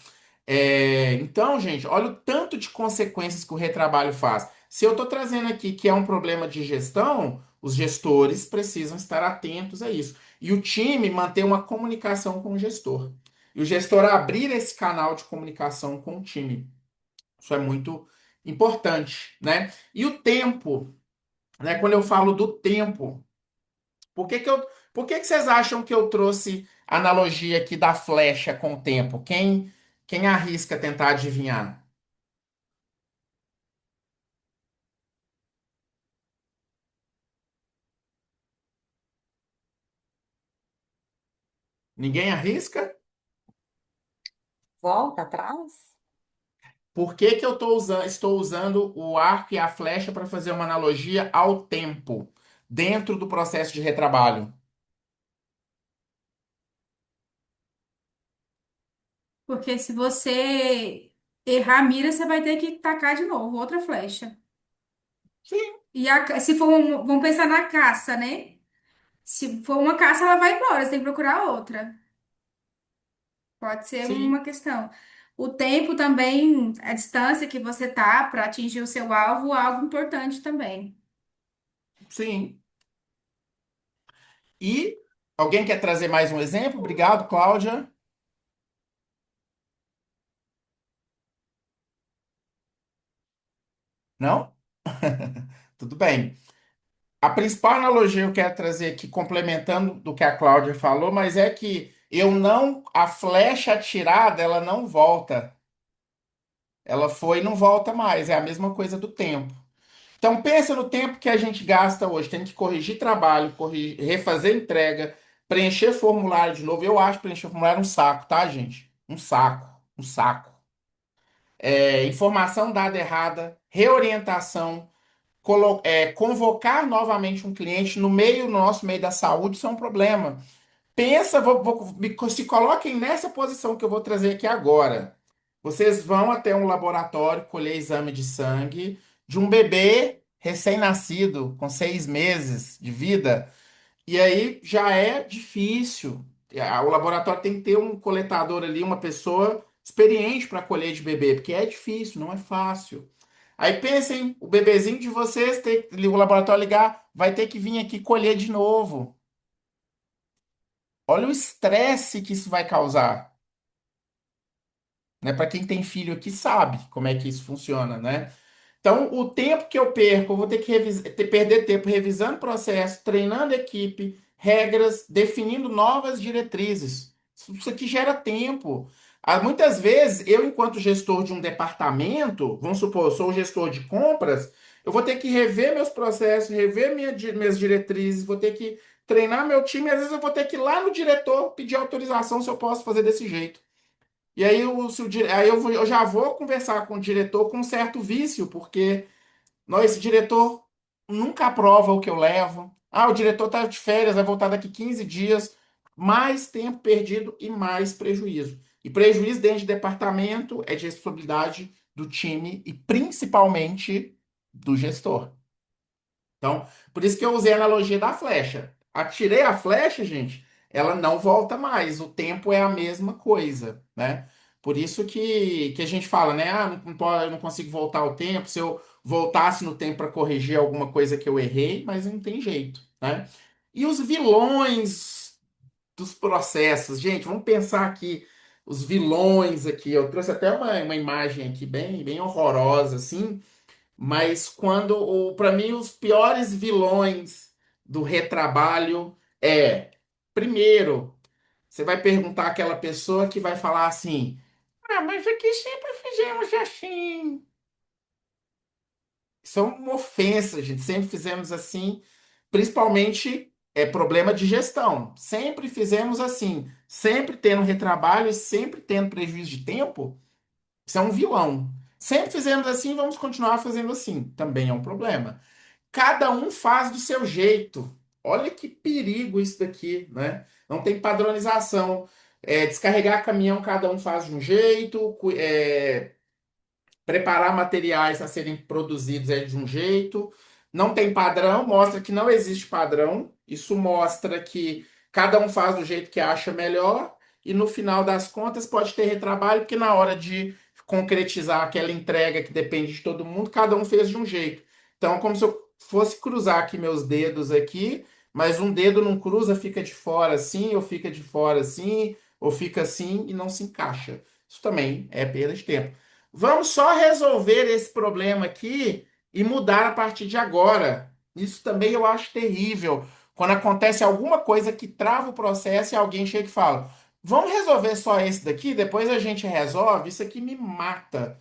Então, gente, olha o tanto de consequências que o retrabalho faz. Se eu estou trazendo aqui que é um problema de gestão, os gestores precisam estar atentos a isso. E o time manter uma comunicação com o gestor. E o gestor abrir esse canal de comunicação com o time. Isso é muito importante, né? E o tempo, né? Quando eu falo do tempo, por que que vocês acham que eu trouxe a analogia aqui da flecha com o tempo? Quem arrisca tentar adivinhar? Ninguém arrisca? Volta atrás? Por que que estou usando o arco e a flecha para fazer uma analogia ao tempo dentro do processo de retrabalho? Porque se você errar a mira, você vai ter que tacar de novo, outra flecha. Sim, E se for vamos pensar na caça, né? Se for uma caça, ela vai embora, você tem que procurar outra. Pode ser sim, uma questão. O tempo também, a distância que você tá para atingir o seu alvo, é algo importante também. sim. E alguém quer trazer mais um exemplo? Obrigado, Cláudia. Não? Tudo bem. A principal analogia que eu quero trazer aqui, complementando do que a Cláudia falou, mas é que a flecha atirada, ela não volta. Ela foi e não volta mais. É a mesma coisa do tempo. Então pensa no tempo que a gente gasta hoje. Tem que corrigir trabalho, refazer entrega, preencher formulário de novo. Eu acho preencher formulário um saco, tá, gente? Um saco, um saco. Informação dada errada, reorientação, convocar novamente um cliente no nosso meio da saúde, isso é um problema. Pensa, se coloquem nessa posição que eu vou trazer aqui agora. Vocês vão até um laboratório colher exame de sangue de um bebê recém-nascido, com 6 meses de vida, e aí já é difícil. O laboratório tem que ter um coletador ali, uma pessoa experiente para colher de bebê, porque é difícil, não é fácil. Aí pensem, o bebezinho de vocês, o laboratório ligar, vai ter que vir aqui colher de novo. Olha o estresse que isso vai causar, né? Para quem tem filho aqui sabe como é que isso funciona, né? Então, o tempo que eu perco, eu vou ter que perder tempo revisando processo, treinando equipe, regras, definindo novas diretrizes. Isso aqui gera tempo. Muitas vezes, eu, enquanto gestor de um departamento, vamos supor, eu sou o gestor de compras, eu vou ter que rever meus processos, rever minhas diretrizes, vou ter que treinar meu time, e às vezes eu vou ter que ir lá no diretor pedir autorização se eu posso fazer desse jeito. E aí, eu já vou conversar com o diretor com um certo vício, porque esse diretor nunca aprova o que eu levo. Ah, o diretor está de férias, vai voltar daqui 15 dias. Mais tempo perdido e mais prejuízo. E prejuízo dentro de departamento é de responsabilidade do time e principalmente do gestor. Então, por isso que eu usei a analogia da flecha. Atirei a flecha, gente, ela não volta mais. O tempo é a mesma coisa, né? Por isso que a gente fala, né? Ah, eu não consigo voltar ao tempo. Se eu voltasse no tempo para corrigir alguma coisa que eu errei, mas não tem jeito, né? E os vilões dos processos, gente, vamos pensar aqui. Os vilões aqui, eu trouxe até uma imagem aqui bem horrorosa, assim, mas para mim, os piores vilões do retrabalho primeiro, você vai perguntar àquela pessoa que vai falar assim: Ah, mas aqui sempre fizemos assim. Isso é uma ofensa, gente. Sempre fizemos assim, principalmente problema de gestão. Sempre fizemos assim, sempre tendo retrabalho e sempre tendo prejuízo de tempo. Isso é um vilão. Sempre fizemos assim, vamos continuar fazendo assim. Também é um problema. Cada um faz do seu jeito. Olha que perigo isso daqui, né? Não tem padronização. Descarregar caminhão, cada um faz de um jeito. Preparar materiais a serem produzidos é de um jeito, não tem padrão, mostra que não existe padrão. Isso mostra que cada um faz do jeito que acha melhor, e no final das contas pode ter retrabalho, porque na hora de concretizar aquela entrega que depende de todo mundo, cada um fez de um jeito. Então, como se eu fosse cruzar aqui meus dedos aqui, mas um dedo não cruza, fica de fora assim, ou fica de fora assim, ou fica assim e não se encaixa. Isso também é perda de tempo. Vamos só resolver esse problema aqui e mudar a partir de agora. Isso também eu acho terrível. Quando acontece alguma coisa que trava o processo e alguém chega e fala: Vamos resolver só esse daqui, depois a gente resolve. Isso aqui me mata.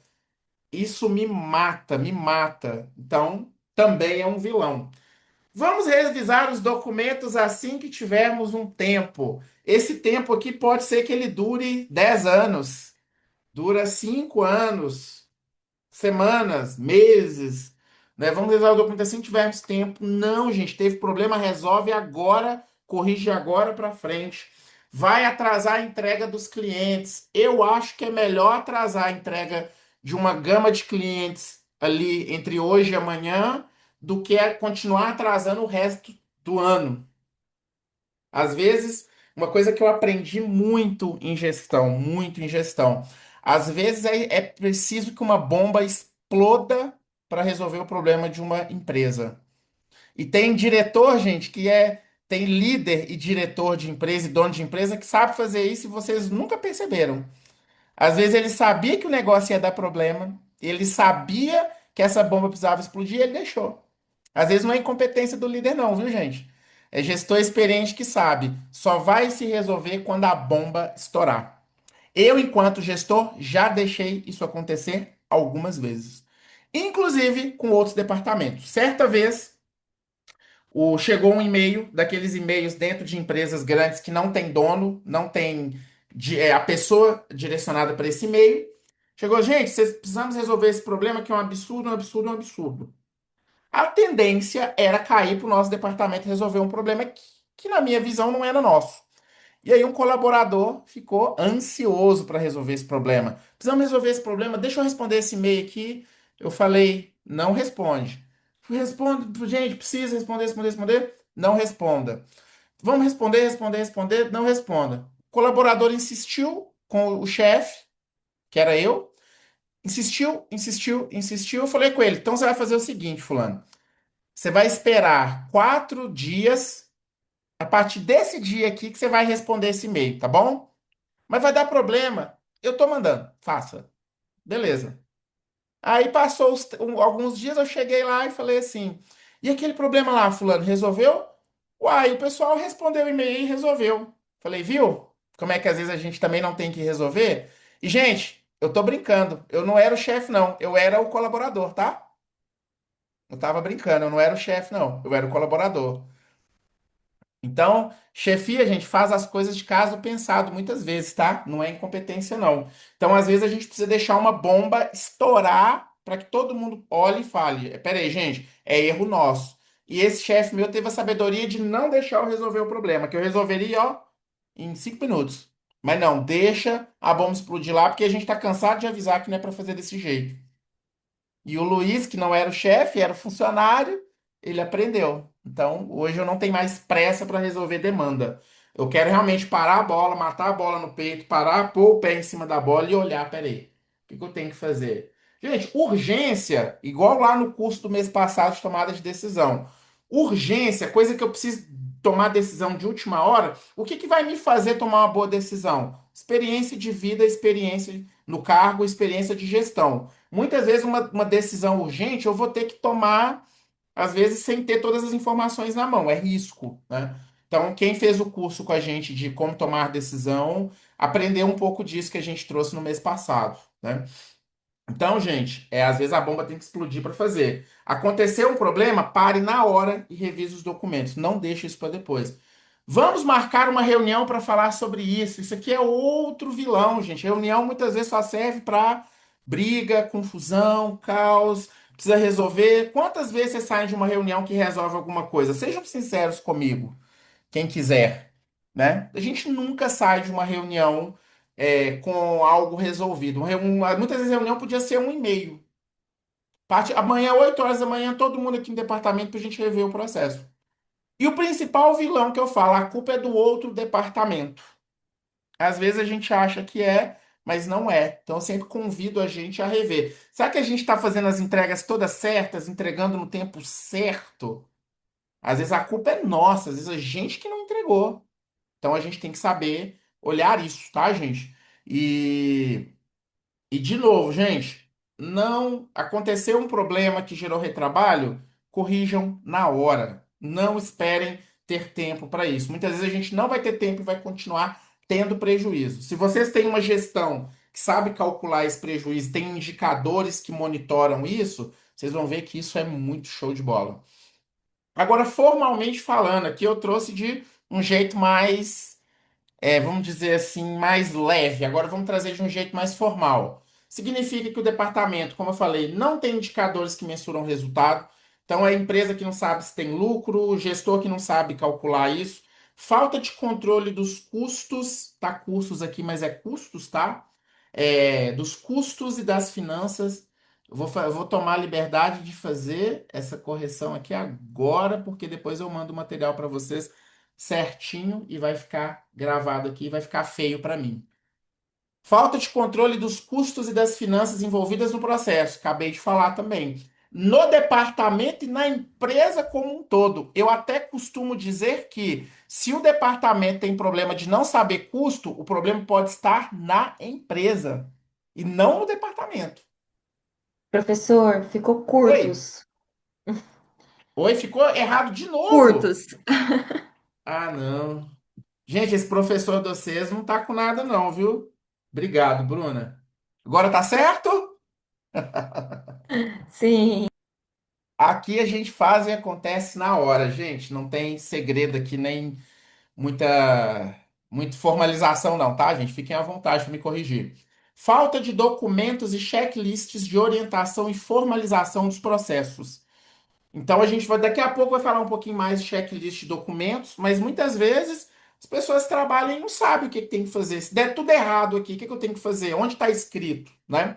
Isso me mata, me mata. Então, também é um vilão. Vamos revisar os documentos assim que tivermos um tempo. Esse tempo aqui pode ser que ele dure 10 anos, dura 5 anos, semanas, meses, né? Vamos resolver o documento assim que tivermos tempo. Não, gente, teve problema, resolve agora, corrige agora para frente. Vai atrasar a entrega dos clientes. Eu acho que é melhor atrasar a entrega de uma gama de clientes ali entre hoje e amanhã do que continuar atrasando o resto do ano. Às vezes, uma coisa que eu aprendi muito em gestão, às vezes é preciso que uma bomba exploda para resolver o problema de uma empresa. E tem diretor, gente, tem líder e diretor de empresa e dono de empresa que sabe fazer isso e vocês nunca perceberam. Às vezes ele sabia que o negócio ia dar problema, ele sabia que essa bomba precisava explodir e ele deixou. Às vezes não é incompetência do líder, não, viu, gente? É gestor experiente que sabe. Só vai se resolver quando a bomba estourar. Eu, enquanto gestor, já deixei isso acontecer algumas vezes. Inclusive com outros departamentos. Certa vez, chegou um e-mail, daqueles e-mails dentro de empresas grandes que não tem dono, não tem a pessoa direcionada para esse e-mail. Chegou, gente, vocês precisamos resolver esse problema que é um absurdo, um absurdo, um absurdo. A tendência era cair para o nosso departamento resolver um problema que, na minha visão, não era nosso. E aí um colaborador ficou ansioso para resolver esse problema. Precisamos resolver esse problema, deixa eu responder esse e-mail aqui. Eu falei, não responde. Responde, gente, precisa responder, responder, responder. Não responda. Vamos responder, responder, responder, não responda. O colaborador insistiu com o chefe, que era eu. Insistiu, insistiu, insistiu. Eu falei com ele, então você vai fazer o seguinte, fulano. Você vai esperar 4 dias. A partir desse dia aqui que você vai responder esse e-mail, tá bom? Mas vai dar problema. Eu tô mandando. Faça. Beleza. Aí passou alguns dias, eu cheguei lá e falei assim: e aquele problema lá, fulano, resolveu? Uai, o pessoal respondeu o e-mail e resolveu. Falei, viu? Como é que às vezes a gente também não tem que resolver? E, gente, eu tô brincando. Eu não era o chefe, não. Eu era o colaborador, tá? Eu tava brincando, eu não era o chefe, não. Eu era o colaborador. Então, chefia, a gente faz as coisas de caso pensado muitas vezes, tá? Não é incompetência, não. Então, às vezes, a gente precisa deixar uma bomba estourar para que todo mundo olhe e fale: peraí, gente, é erro nosso. E esse chefe meu teve a sabedoria de não deixar eu resolver o problema, que eu resolveria, ó, em 5 minutos. Mas não, deixa a bomba explodir lá, porque a gente tá cansado de avisar que não é para fazer desse jeito. E o Luiz, que não era o chefe, era o funcionário, ele aprendeu. Então, hoje eu não tenho mais pressa para resolver demanda. Eu quero realmente parar a bola, matar a bola no peito, parar, pôr o pé em cima da bola e olhar, peraí, o que que eu tenho que fazer? Gente, urgência, igual lá no curso do mês passado de tomada de decisão. Urgência, coisa que eu preciso tomar decisão de última hora, o que que vai me fazer tomar uma boa decisão? Experiência de vida, experiência no cargo, experiência de gestão. Muitas vezes uma decisão urgente eu vou ter que tomar, às vezes, sem ter todas as informações na mão. É risco, né? Então, quem fez o curso com a gente de como tomar decisão, aprendeu um pouco disso que a gente trouxe no mês passado, né? Então, gente, às vezes a bomba tem que explodir para fazer. Aconteceu um problema, pare na hora e revise os documentos. Não deixe isso para depois. Vamos marcar uma reunião para falar sobre isso. Isso aqui é outro vilão, gente. Reunião muitas vezes só serve para briga, confusão, caos. Precisa resolver. Quantas vezes você sai de uma reunião que resolve alguma coisa? Sejam sinceros comigo, quem quiser. né? A gente nunca sai de uma reunião com algo resolvido. Muitas vezes a reunião podia ser um e-mail. Amanhã, 8 horas da manhã, todo mundo aqui no departamento para a gente rever o processo. E o principal vilão que eu falo, a culpa é do outro departamento. Às vezes a gente acha que é, mas não é. Então eu sempre convido a gente a rever. Será que a gente está fazendo as entregas todas certas, entregando no tempo certo? Às vezes a culpa é nossa, às vezes a gente que não entregou. Então a gente tem que saber olhar isso, tá, gente? E de novo, gente, não aconteceu um problema que gerou retrabalho, corrijam na hora. Não esperem ter tempo para isso. Muitas vezes a gente não vai ter tempo e vai continuar tendo prejuízo. Se vocês têm uma gestão que sabe calcular esse prejuízo, tem indicadores que monitoram isso, vocês vão ver que isso é muito show de bola. Agora, formalmente falando, aqui eu trouxe de um jeito mais vamos dizer assim, mais leve. Agora vamos trazer de um jeito mais formal. Significa que o departamento, como eu falei, não tem indicadores que mensuram o resultado. Então, é a empresa que não sabe se tem lucro, o gestor que não sabe calcular isso. Falta de controle dos custos, tá? Custos aqui, mas é custos, tá? Dos custos e das finanças. Eu vou tomar a liberdade de fazer essa correção aqui agora, porque depois eu mando o material para vocês certinho e vai ficar gravado aqui, vai ficar feio para mim. Falta de controle dos custos e das finanças envolvidas no processo. Acabei de falar também. No departamento e na empresa como um todo. Eu até costumo dizer que se o departamento tem problema de não saber custo, o problema pode estar na empresa e não no departamento. Professor, ficou Oi, curtos. oi, ficou errado de novo. Curtos. Ah, não. Gente, esse professor de vocês não tá com nada, não, viu? Obrigado, Bruna. Agora tá certo? Sim. Aqui a gente faz e acontece na hora, gente. Não tem segredo aqui, nem muita formalização, não, tá, gente? Fiquem à vontade para me corrigir. Falta de documentos e checklists de orientação e formalização dos processos. Então a gente vai daqui a pouco vai falar um pouquinho mais de checklist de documentos, mas muitas vezes as pessoas trabalham e não sabem o que que tem que fazer. Se der tudo errado aqui, o que que eu tenho que fazer? Onde está escrito, né?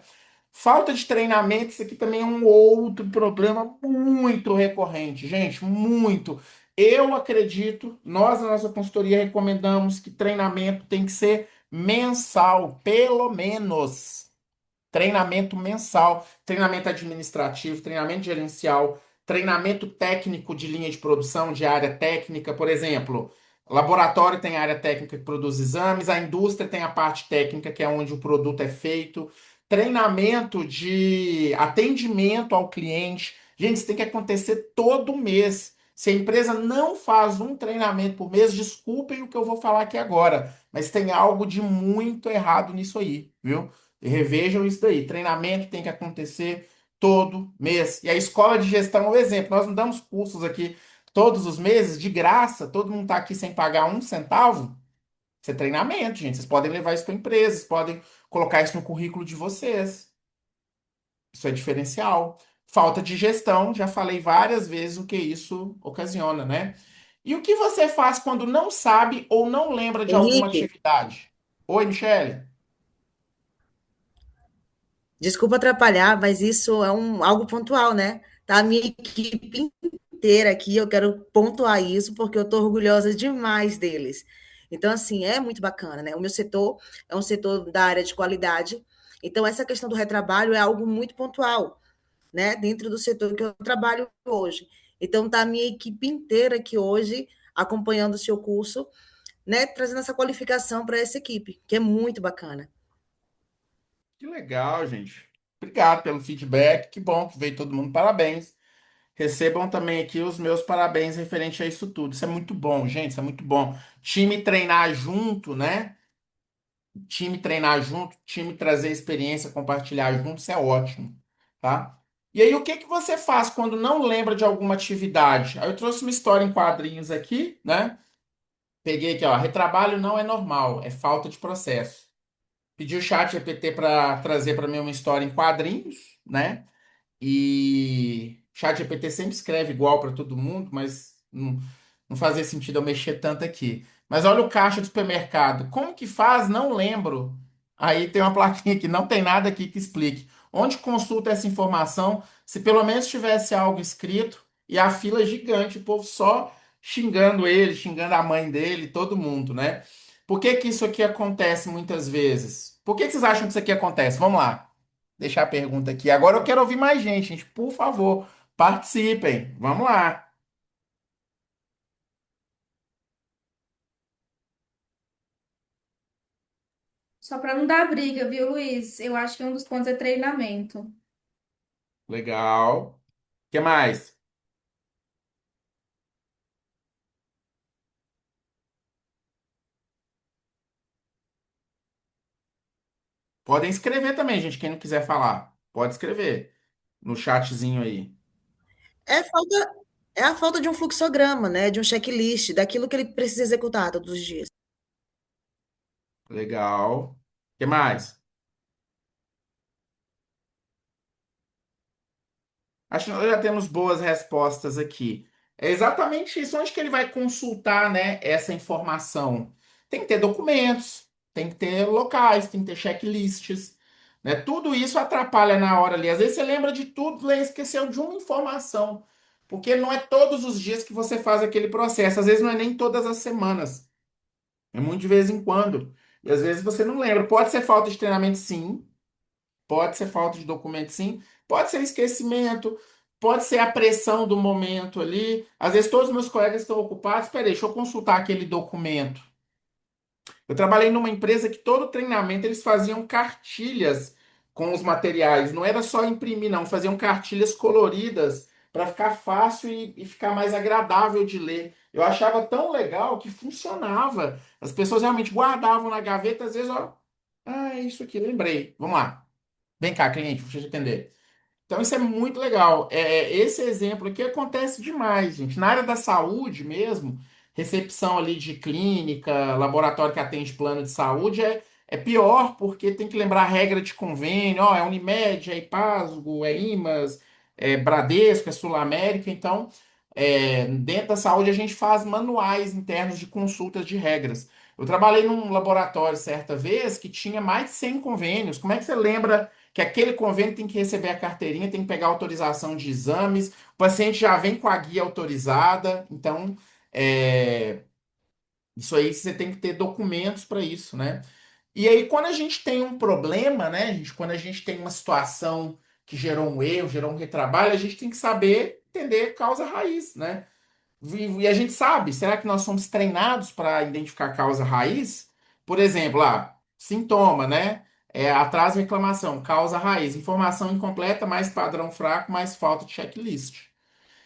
Falta de treinamento, isso aqui também é um outro problema muito recorrente, gente, muito. Eu acredito, nós na nossa consultoria recomendamos que treinamento tem que ser mensal, pelo menos. Treinamento mensal, treinamento administrativo, treinamento gerencial, treinamento técnico de linha de produção, de área técnica, por exemplo. O laboratório tem a área técnica que produz exames, a indústria tem a parte técnica, que é onde o produto é feito. Treinamento de atendimento ao cliente. Gente, isso tem que acontecer todo mês. Se a empresa não faz um treinamento por mês, desculpem o que eu vou falar aqui agora, mas tem algo de muito errado nisso aí, viu? Revejam isso daí. Treinamento tem que acontecer todo mês. E a escola de gestão é um exemplo. Nós não damos cursos aqui todos os meses, de graça. Todo mundo está aqui sem pagar um centavo. Isso é treinamento, gente. Vocês podem levar isso para empresas, podem colocar isso no currículo de vocês. Isso é diferencial. Falta de gestão, já falei várias vezes o que isso ocasiona, né? E o que você faz quando não sabe ou não lembra de alguma Henrique, atividade? Oi, Michele. desculpa atrapalhar, mas isso é algo pontual, né? Tá a minha equipe inteira aqui, eu quero pontuar isso, porque eu estou orgulhosa demais deles. Então, assim, é muito bacana, né? O meu setor é um setor da área de qualidade, então essa questão do retrabalho é algo muito pontual, né? Dentro do setor que eu trabalho hoje. Então, tá a minha equipe inteira aqui hoje acompanhando o seu curso, né? Trazendo essa qualificação para essa equipe, que é muito bacana. Que legal, gente. Obrigado pelo feedback. Que bom que veio todo mundo. Parabéns. Recebam também aqui os meus parabéns referente a isso tudo. Isso é muito bom, gente. Isso é muito bom. Time treinar junto, né? Time treinar junto, time trazer experiência, compartilhar junto, isso é ótimo, tá? E aí, o que que você faz quando não lembra de alguma atividade? Aí eu trouxe uma história em quadrinhos aqui, né? Peguei aqui, ó. Retrabalho não é normal, é falta de processo. Pedi o chat GPT para trazer para mim uma história em quadrinhos, né? E o chat GPT sempre escreve igual para todo mundo, mas não fazia sentido eu mexer tanto aqui. Mas olha o caixa do supermercado. Como que faz? Não lembro. Aí tem uma plaquinha que não tem nada aqui que explique. Onde consulta essa informação? Se pelo menos tivesse algo escrito e a fila gigante, o povo só xingando ele, xingando a mãe dele, todo mundo, né? Por que que isso aqui acontece muitas vezes? Por que que vocês acham que isso aqui acontece? Vamos lá. Deixar a pergunta aqui. Agora eu quero ouvir mais gente. Por favor, participem. Vamos lá. Só para não dar briga, viu, Luiz? Eu acho que um dos pontos é treinamento. Legal. O que mais? Podem escrever também, gente. Quem não quiser falar, pode escrever no chatzinho aí. É falta é a falta de um fluxograma, né, de um checklist daquilo que ele precisa executar todos os dias. Legal. O que mais? Acho que nós já temos boas respostas aqui. É exatamente isso. Onde que ele vai consultar, né, essa informação? Tem que ter documentos, tem que ter locais, tem que ter checklists, né? Tudo isso atrapalha na hora ali. Às vezes você lembra de tudo e esqueceu de uma informação. Porque não é todos os dias que você faz aquele processo. Às vezes não é nem todas as semanas. É muito de vez em quando. E às vezes você não lembra. Pode ser falta de treinamento, sim. Pode ser falta de documento, sim. Pode ser esquecimento. Pode ser a pressão do momento ali. Às vezes todos os meus colegas estão ocupados. Espera aí, deixa eu consultar aquele documento. Eu trabalhei numa empresa que todo treinamento eles faziam cartilhas com os materiais. Não era só imprimir, não. Faziam cartilhas coloridas para ficar fácil e ficar mais agradável de ler. Eu achava tão legal que funcionava. As pessoas realmente guardavam na gaveta, às vezes, ó. Ah, é isso aqui, lembrei. Vamos lá. Vem cá, cliente, deixa eu te atender. Então, isso é muito legal. Esse exemplo aqui acontece demais, gente. Na área da saúde mesmo, recepção ali de clínica, laboratório que atende plano de saúde, é pior porque tem que lembrar a regra de convênio. Ó, é Unimed, é Ipasgo, é Imas, é Bradesco, é Sul América. Então, dentro da saúde, a gente faz manuais internos de consultas de regras. Eu trabalhei num laboratório certa vez que tinha mais de 100 convênios. Como é que você lembra que aquele convênio tem que receber a carteirinha, tem que pegar autorização de exames, o paciente já vem com a guia autorizada, então isso aí você tem que ter documentos para isso, né? E aí, quando a gente tem um problema, né, gente, quando a gente tem uma situação que gerou um erro, gerou um retrabalho, a gente tem que saber entender a causa raiz, né? E a gente sabe, será que nós somos treinados para identificar a causa raiz? Por exemplo, sintoma, né? Atraso e reclamação, causa raiz, informação incompleta, mais padrão fraco, mais falta de checklist.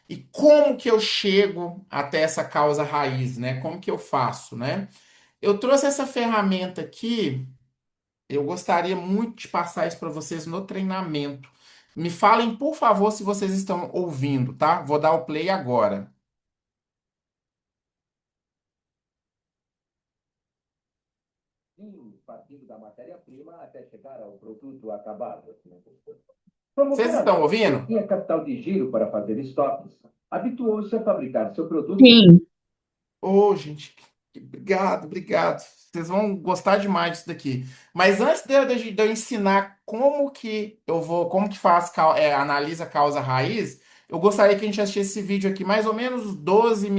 E como que eu chego até essa causa raiz, né? Como que eu faço, né? Eu trouxe essa ferramenta aqui, eu gostaria muito de passar isso para vocês no treinamento. Me falem, por favor, se vocês estão ouvindo, tá? Vou dar o play agora. Partindo da matéria-prima até chegar ao produto acabado. Como Vocês estão claramente ele ouvindo? tinha capital de giro para fazer estoques, habituou-se a fabricar seu produto. Sim. Ô, gente, obrigado, obrigado. Vocês vão gostar demais disso daqui. Mas antes de eu ensinar como que eu vou, como que faz, analisa a causa raiz, eu gostaria que a gente assistisse esse vídeo aqui mais ou menos 11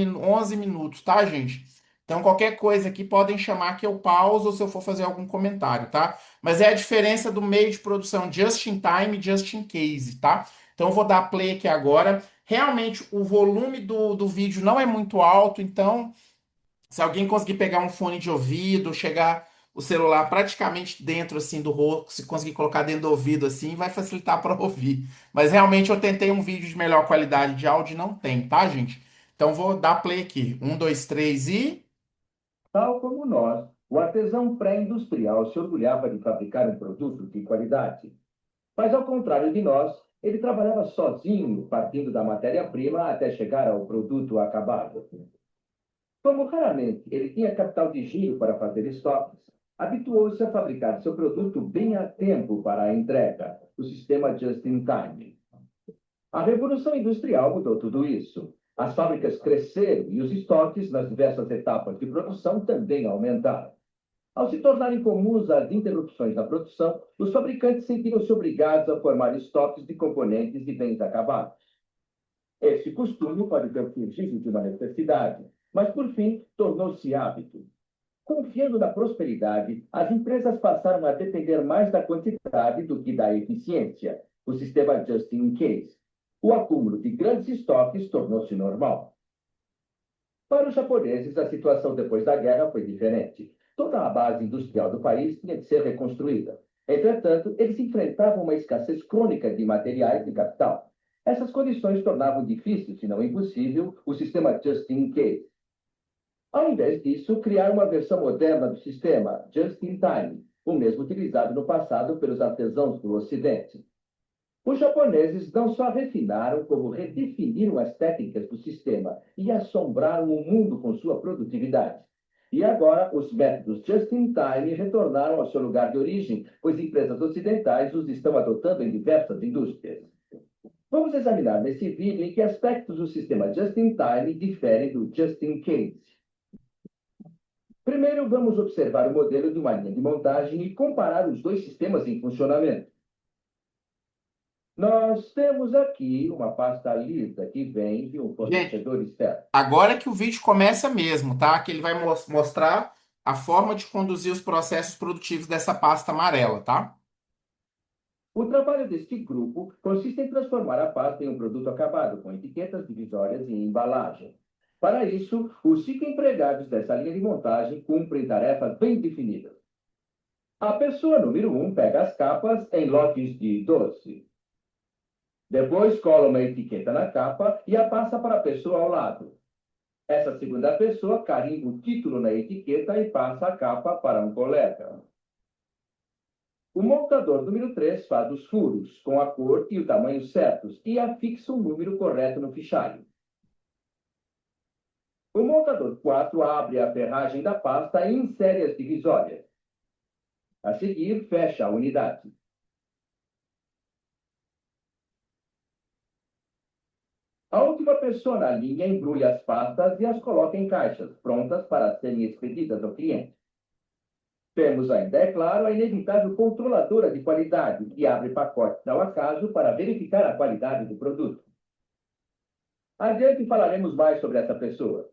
minutos, tá, gente? Então, qualquer coisa aqui podem chamar que eu pauso ou se eu for fazer algum comentário, tá? Mas é a diferença do meio de produção just in time e just in case, tá? Então, eu vou dar play aqui agora. Realmente, o volume do vídeo não é muito alto, então, se alguém conseguir pegar um fone de ouvido, chegar o celular praticamente dentro assim do rosto, se conseguir colocar dentro do ouvido assim, vai facilitar para ouvir. Mas realmente eu tentei um vídeo de melhor qualidade de áudio e não tem, tá, gente? Então vou dar play aqui. Um, dois, três e. Tal como nós, o artesão pré-industrial se orgulhava de fabricar um produto de qualidade. Mas, ao contrário de nós, ele trabalhava sozinho, partindo da matéria-prima até chegar ao produto acabado. Como raramente ele tinha capital de giro para fazer estoques, habituou-se a fabricar seu produto bem a tempo para a entrega, o sistema Just in Time. A Revolução Industrial mudou tudo isso. As fábricas cresceram e os estoques nas diversas etapas de produção também aumentaram. Ao se tornarem comuns as interrupções na produção, os fabricantes sentiram-se obrigados a formar estoques de componentes e bens acabados. Esse costume pode ter surgido de uma necessidade, mas, por fim, tornou-se hábito. Confiando na prosperidade, as empresas passaram a depender mais da quantidade do que da eficiência, o sistema just in case. O acúmulo de grandes estoques tornou-se normal. Para os japoneses, a situação depois da guerra foi diferente. Toda a base industrial do país tinha de ser reconstruída. Entretanto, eles enfrentavam uma escassez crônica de materiais e capital. Essas condições tornavam difícil, se não impossível, o sistema just in case. Ao invés disso, criaram uma versão moderna do sistema, just in time, o mesmo utilizado no passado pelos artesãos do Ocidente. Os japoneses não só refinaram, como redefiniram as técnicas do sistema e assombraram o mundo com sua produtividade. E agora, os métodos just in time retornaram ao seu lugar de origem, pois empresas ocidentais os estão adotando em diversas indústrias. Vamos examinar nesse vídeo em que aspectos o sistema just in time diferem do just in case. Primeiro, vamos observar o modelo de uma linha de montagem e comparar os dois sistemas em funcionamento. Nós temos aqui uma pasta lisa que vem de um fornecedor externo. Agora que o vídeo começa mesmo, tá? Que ele vai mostrar a forma de conduzir os processos produtivos dessa pasta amarela, tá? O trabalho deste grupo consiste em transformar a pasta em um produto acabado, com etiquetas divisórias e embalagem. Para isso, os 5 empregados dessa linha de montagem cumprem tarefas bem definidas. A pessoa número 1 pega as capas em lotes de 12. Depois cola uma etiqueta na capa e a passa para a pessoa ao lado. Essa segunda pessoa carimba o título na etiqueta e passa a capa para um colega. O montador número 3 faz os furos com a cor e o tamanho certos e afixa o número correto no fichário. O montador 4 abre a ferragem da pasta e insere as divisórias. A seguir, fecha a unidade. A última pessoa na linha embrulha as pastas e as coloca em caixas, prontas para serem expedidas ao cliente. Temos ainda, é claro, a inevitável controladora de qualidade, que abre pacotes ao acaso para verificar a qualidade do produto. Adiante falaremos mais sobre essa pessoa.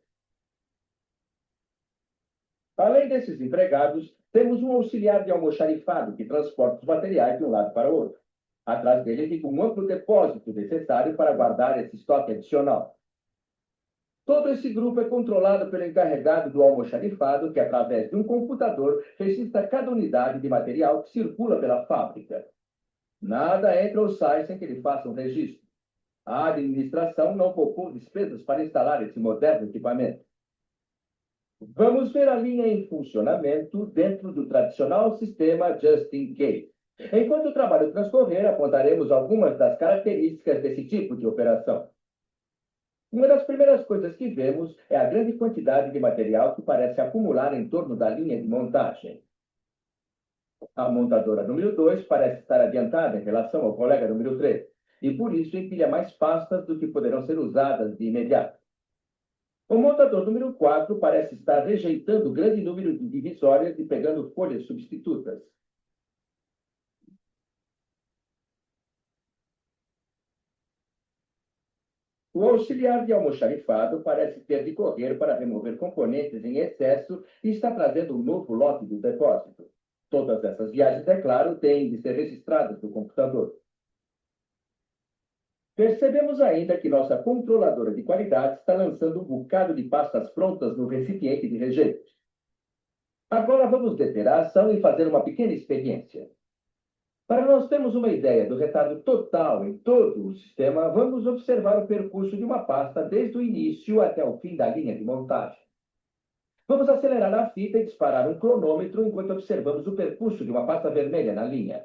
Além desses empregados, temos um auxiliar de almoxarifado que transporta os materiais de um lado para o outro. Atrás dele fica um amplo depósito necessário para guardar esse estoque adicional. Todo esse grupo é controlado pelo encarregado do almoxarifado, que, através de um computador, registra cada unidade de material que circula pela fábrica. Nada entra ou sai sem que ele faça um registro. A administração não poupou despesas para instalar esse moderno equipamento. Vamos ver a linha em funcionamento dentro do tradicional sistema Just in Case. Enquanto o trabalho transcorrer, apontaremos algumas das características desse tipo de operação. Uma das primeiras coisas que vemos é a grande quantidade de material que parece acumular em torno da linha de montagem. A montadora número 2 parece estar adiantada em relação ao colega número 3, e por isso empilha mais pastas do que poderão ser usadas de imediato. O montador número 4 parece estar rejeitando o grande número de divisórias e pegando folhas substitutas. O auxiliar de almoxarifado parece ter de correr para remover componentes em excesso e está trazendo um novo lote do depósito. Todas essas viagens, é claro, têm de ser registradas no computador. Percebemos ainda que nossa controladora de qualidade está lançando um bocado de pastas prontas no recipiente de rejeito. Agora vamos deter a ação e fazer uma pequena experiência. Para nós termos uma ideia do retardo total em todo o sistema, vamos observar o percurso de uma pasta desde o início até o fim da linha de montagem. Vamos acelerar a fita e disparar um cronômetro enquanto observamos o percurso de uma pasta vermelha na linha.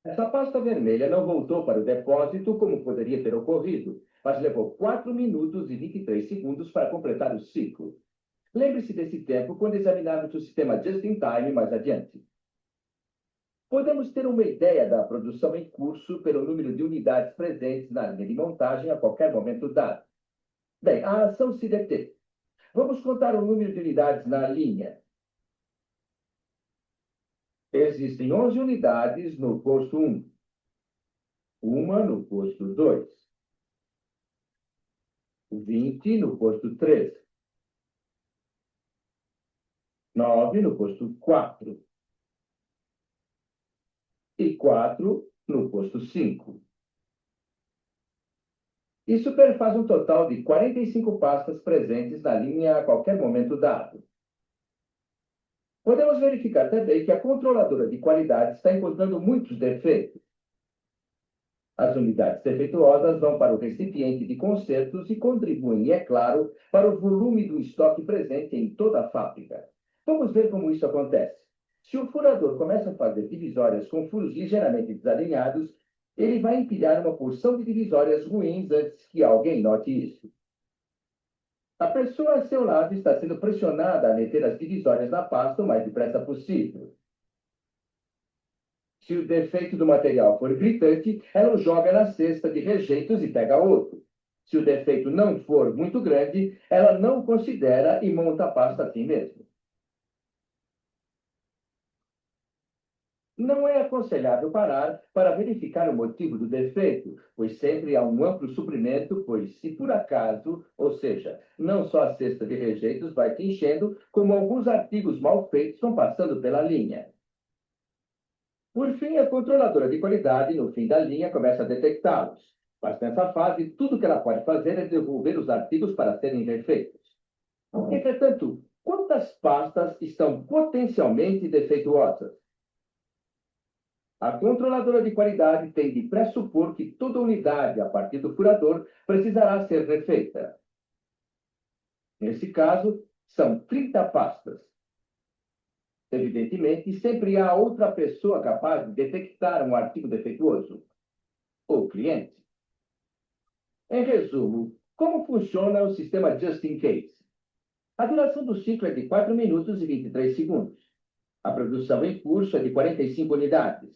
Essa pasta vermelha não voltou para o depósito como poderia ter ocorrido, mas levou 4 minutos e 23 segundos para completar o ciclo. Lembre-se desse tempo quando examinarmos o sistema Just-in-Time mais adiante. Podemos ter uma ideia da produção em curso pelo número de unidades presentes na linha de montagem a qualquer momento dado. Bem, a ação se detém. Vamos contar o número de unidades na linha. Existem 11 unidades no posto 1, uma no posto 2, 20 no posto 3, 9 no posto 4 e 4 no posto 5. Isso perfaz um total de 45 pastas presentes na linha a qualquer momento dado. Podemos verificar também que a controladora de qualidade está encontrando muitos defeitos. As unidades defeituosas vão para o recipiente de consertos e contribuem, é claro, para o volume do estoque presente em toda a fábrica. Vamos ver como isso acontece. Se o furador começa a fazer divisórias com furos ligeiramente desalinhados, ele vai empilhar uma porção de divisórias ruins antes que alguém note isso. A pessoa a seu lado está sendo pressionada a meter as divisórias na pasta o mais depressa possível. Se o defeito do material for gritante, ela o joga na cesta de rejeitos e pega outro. Se o defeito não for muito grande, ela não o considera e monta a pasta assim mesmo. Não é aconselhável parar para verificar o motivo do defeito, pois sempre há um amplo suprimento, pois se por acaso, ou seja, não só a cesta de rejeitos vai te enchendo, como alguns artigos mal feitos vão passando pela linha. Por fim, a controladora de qualidade, no fim da linha, começa a detectá-los. Mas nessa fase, tudo que ela pode fazer é devolver os artigos para serem refeitos. Entretanto, quantas pastas estão potencialmente defeituosas? A controladora de qualidade tem de pressupor que toda unidade, a partir do furador, precisará ser refeita. Nesse caso, são 30 pastas. Evidentemente, sempre há outra pessoa capaz de detectar um artigo defeituoso. O cliente. Em resumo, como funciona o sistema Just in Case? A duração do ciclo é de 4 minutos e 23 segundos. A produção em curso é de 45 unidades.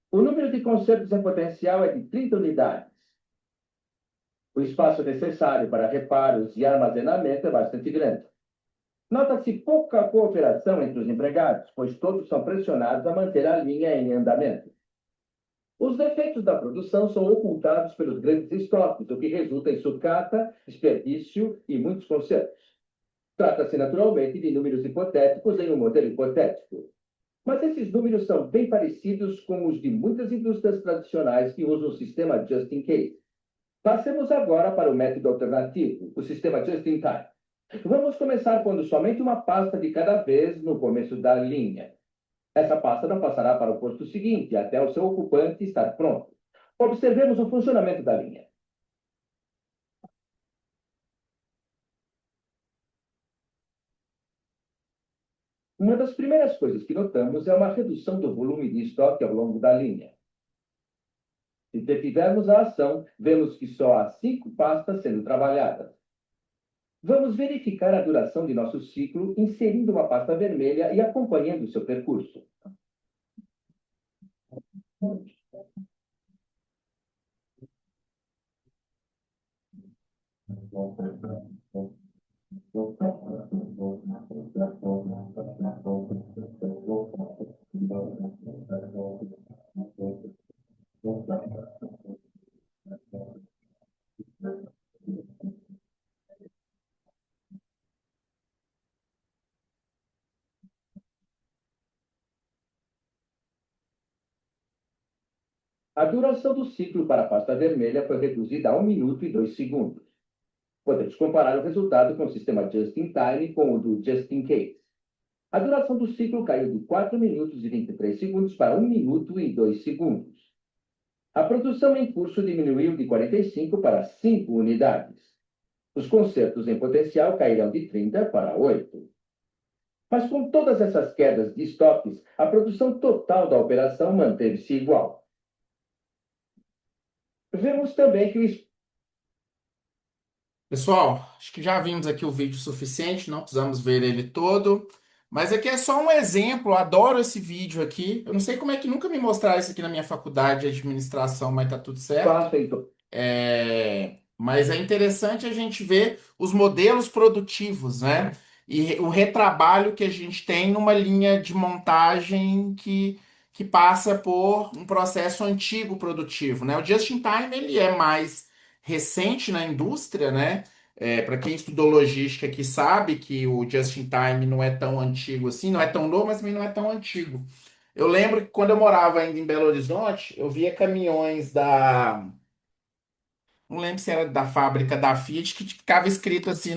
O número de consertos em potencial é de 30 unidades. O espaço necessário para reparos e armazenamento é bastante grande. Nota-se pouca cooperação entre os empregados, pois todos são pressionados a manter a linha em andamento. Os defeitos da produção são ocultados pelos grandes estoques, o que resulta em sucata, desperdício e muitos consertos. Trata-se naturalmente de números hipotéticos em um modelo hipotético. Mas esses números são bem parecidos com os de muitas indústrias tradicionais que usam o sistema Just in Case. Passemos agora para o método alternativo, o sistema Just in Time. Vamos começar pondo somente uma pasta de cada vez no começo da linha. Essa pasta não passará para o posto seguinte, até o seu ocupante estar pronto. Observemos o funcionamento da linha. Uma das primeiras coisas que notamos é uma redução do volume de estoque ao longo da linha. Se detivermos a ação, vemos que só há 5 pastas sendo trabalhadas. Vamos verificar a duração de nosso ciclo inserindo uma pasta vermelha e acompanhando o seu percurso. A duração do ciclo para a pasta vermelha foi reduzida a 1 minuto e 2 segundos. Podemos comparar o resultado com o sistema Just-in-Time com o do Just-in-Case. A duração do ciclo caiu de 4 minutos e 23 segundos para 1 minuto e 2 segundos. A produção em curso diminuiu de 45 para 5 unidades. Os consertos em potencial caíram de 30 para 8. Mas com todas essas quedas de estoques, a produção total da operação manteve-se igual. Vemos também que o Pessoal, acho que já vimos aqui o vídeo suficiente, não precisamos ver ele todo. Mas aqui é só um exemplo, eu adoro esse vídeo aqui. Eu não sei como é que nunca me mostraram isso aqui na minha faculdade de administração, mas tá tudo certo. espaço Mas é interessante a gente ver os modelos produtivos, né? E o retrabalho que a gente tem numa linha de montagem que passa por um processo antigo produtivo, né? O just-in-time ele é mais recente na indústria, né? Para quem estudou logística aqui sabe que o just-in-time não é tão antigo assim, não é tão novo, mas também não é tão antigo. Eu lembro que quando eu morava ainda em Belo Horizonte, eu via caminhões da não lembro se era da fábrica da Fiat, que ficava escrito assim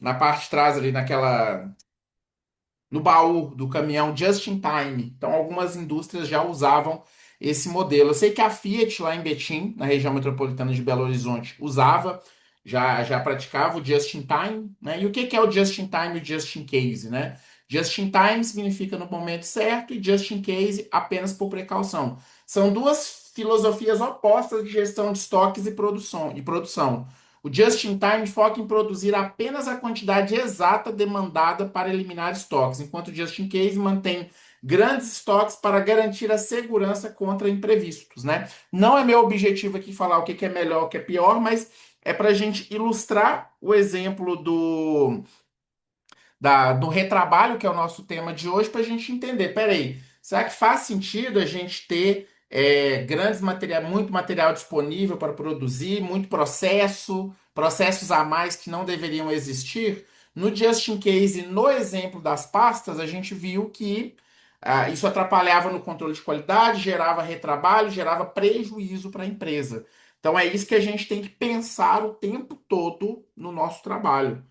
na parte de trás ali, no baú do caminhão, just in time. Então, algumas indústrias já usavam esse modelo. Eu sei que a Fiat, lá em Betim, na região metropolitana de Belo Horizonte, usava, já praticava o just in time, né? E o que que é o just in time e o just in case, né? Just in time significa no momento certo e just in case apenas por precaução. São duas filosofias opostas de gestão de estoques e produção. O just-in-time foca em produzir apenas a quantidade exata demandada para eliminar estoques, enquanto o just-in-case mantém grandes estoques para garantir a segurança contra imprevistos, né? Não é meu objetivo aqui falar o que é melhor, o que é pior, mas é para a gente ilustrar o exemplo do retrabalho, que é o nosso tema de hoje, para a gente entender. Peraí, será que faz sentido a gente ter grandes materiais, muito material disponível para produzir, muito processos a mais que não deveriam existir? No Just in Case, no exemplo das pastas, a gente viu que isso atrapalhava no controle de qualidade, gerava retrabalho, gerava prejuízo para a empresa. Então é isso que a gente tem que pensar o tempo todo no nosso trabalho.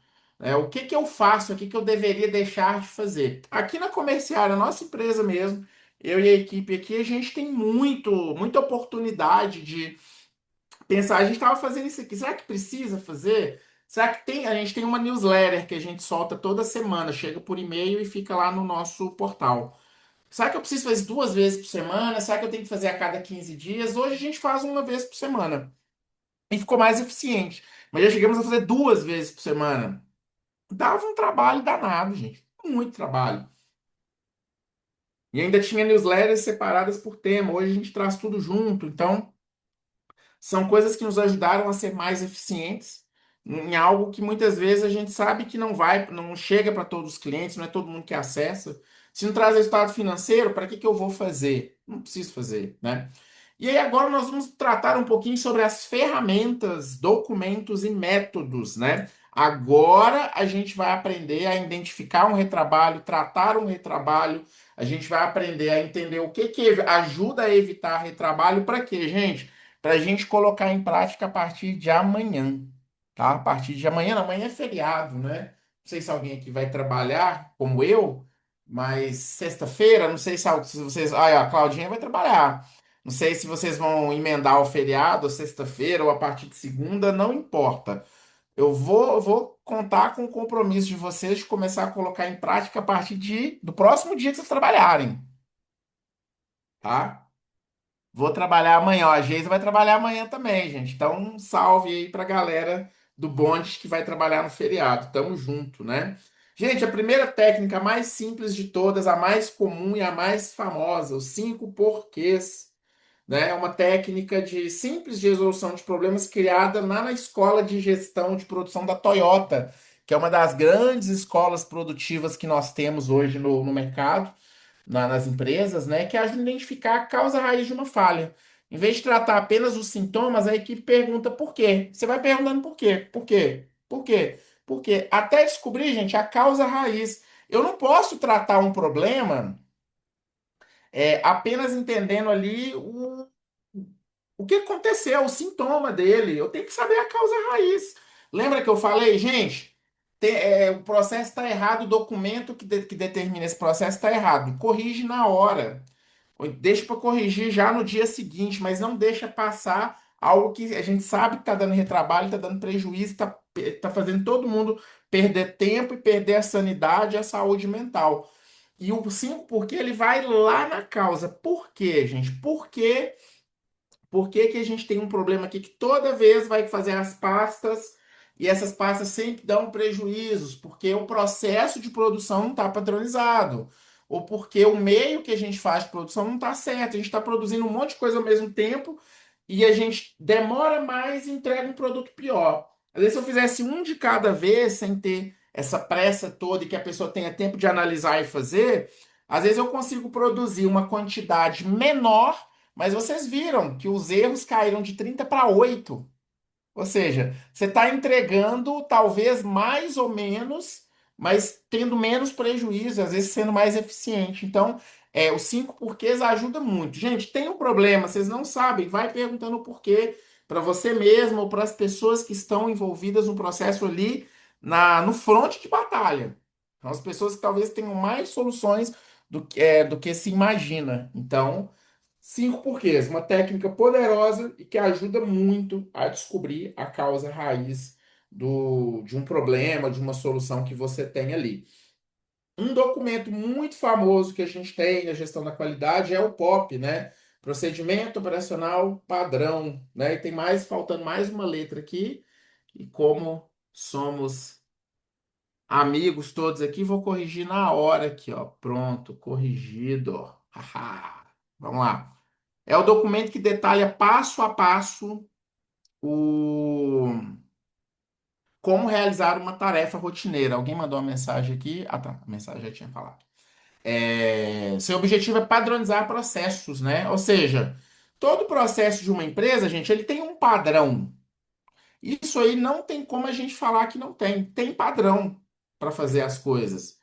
O que que eu faço, o que que eu deveria deixar de fazer? Aqui na Comerciária, a nossa empresa mesmo, eu e a equipe aqui, a gente tem muita oportunidade de pensar, a gente estava fazendo isso aqui, será que precisa fazer? Será que tem? A gente tem uma newsletter que a gente solta toda semana, chega por e-mail e fica lá no nosso portal. Será que eu preciso fazer 2 vezes por semana? Será que eu tenho que fazer a cada 15 dias? Hoje a gente faz uma vez por semana e ficou mais eficiente. Mas já chegamos a fazer 2 vezes por semana. Dava um trabalho danado, gente. Muito trabalho. E ainda tinha newsletters separadas por tema. Hoje a gente traz tudo junto. Então, são coisas que nos ajudaram a ser mais eficientes em algo que muitas vezes a gente sabe que não chega para todos os clientes, não é todo mundo que acessa. Se não traz resultado financeiro, para que que eu vou fazer? Não preciso fazer, né? E aí agora nós vamos tratar um pouquinho sobre as ferramentas, documentos e métodos, né? Agora a gente vai aprender a identificar um retrabalho, tratar um retrabalho, a gente vai aprender a entender o que que ajuda a evitar retrabalho para quê, gente? Para a gente colocar em prática a partir de amanhã, tá? A partir de amanhã, não, amanhã é feriado, né? Não sei se alguém aqui vai trabalhar, como eu, mas sexta-feira, não sei se vocês. Ah, a Claudinha vai trabalhar. Não sei se vocês vão emendar o feriado, sexta-feira ou a partir de segunda, não importa. Eu vou contar com o compromisso de vocês de começar a colocar em prática a partir do próximo dia que vocês trabalharem, tá? Vou trabalhar amanhã. Ó, a Geisa vai trabalhar amanhã também, gente. Então, um salve aí pra galera do bonde que vai trabalhar no feriado. Tamo junto, né? Gente, a primeira técnica mais simples de todas, a mais comum e a mais famosa, os 5 porquês, né? É uma técnica de simples de resolução de problemas criada lá na Escola de Gestão de Produção da Toyota, que é uma das grandes escolas produtivas que nós temos hoje no mercado nas empresas, né, que ajuda a identificar a causa raiz de uma falha. Em vez de tratar apenas os sintomas, a equipe pergunta por quê. Você vai perguntando por quê, por quê, por quê, por quê, até descobrir, gente, a causa raiz. Eu não posso tratar um problema apenas entendendo ali o que aconteceu, o sintoma dele. Eu tenho que saber a causa raiz. Lembra que eu falei, gente, o processo está errado, o documento que determina esse processo está errado. Corrige na hora. Ou deixa para corrigir já no dia seguinte, mas não deixa passar algo que a gente sabe que está dando retrabalho, está dando prejuízo, está fazendo todo mundo perder tempo e perder a sanidade e a saúde mental. E o 5 porque ele vai lá na causa. Por quê, gente? Por que que a gente tem um problema aqui que toda vez vai fazer as pastas e essas pastas sempre dão prejuízos? Porque o processo de produção não está padronizado. Ou porque o meio que a gente faz de produção não está certo. A gente está produzindo um monte de coisa ao mesmo tempo e a gente demora mais e entrega um produto pior. Às vezes, se eu fizesse um de cada vez, sem ter essa pressa toda e que a pessoa tenha tempo de analisar e fazer, às vezes eu consigo produzir uma quantidade menor, mas vocês viram que os erros caíram de 30 para 8. Ou seja, você está entregando talvez mais ou menos, mas tendo menos prejuízo, às vezes sendo mais eficiente. Então, os 5 porquês ajuda muito. Gente, tem um problema, vocês não sabem, vai perguntando o porquê para você mesmo ou para as pessoas que estão envolvidas no processo ali no fronte de batalha. São as pessoas que talvez tenham mais soluções do que se imagina. Então, 5 porquês, uma técnica poderosa e que ajuda muito a descobrir a causa raiz de um problema, de uma solução que você tem ali. Um documento muito famoso que a gente tem na gestão da qualidade é o POP, né? Procedimento Operacional Padrão, né? E tem faltando mais uma letra aqui. E como somos amigos todos aqui, vou corrigir na hora aqui, ó. Pronto, corrigido. Haha. Vamos lá. É o documento que detalha passo a passo o como realizar uma tarefa rotineira. Alguém mandou uma mensagem aqui. Ah, tá. A mensagem já tinha falado. Seu objetivo é padronizar processos, né? Ou seja, todo processo de uma empresa, gente, ele tem um padrão. Isso aí não tem como a gente falar que não tem. Tem padrão para fazer as coisas.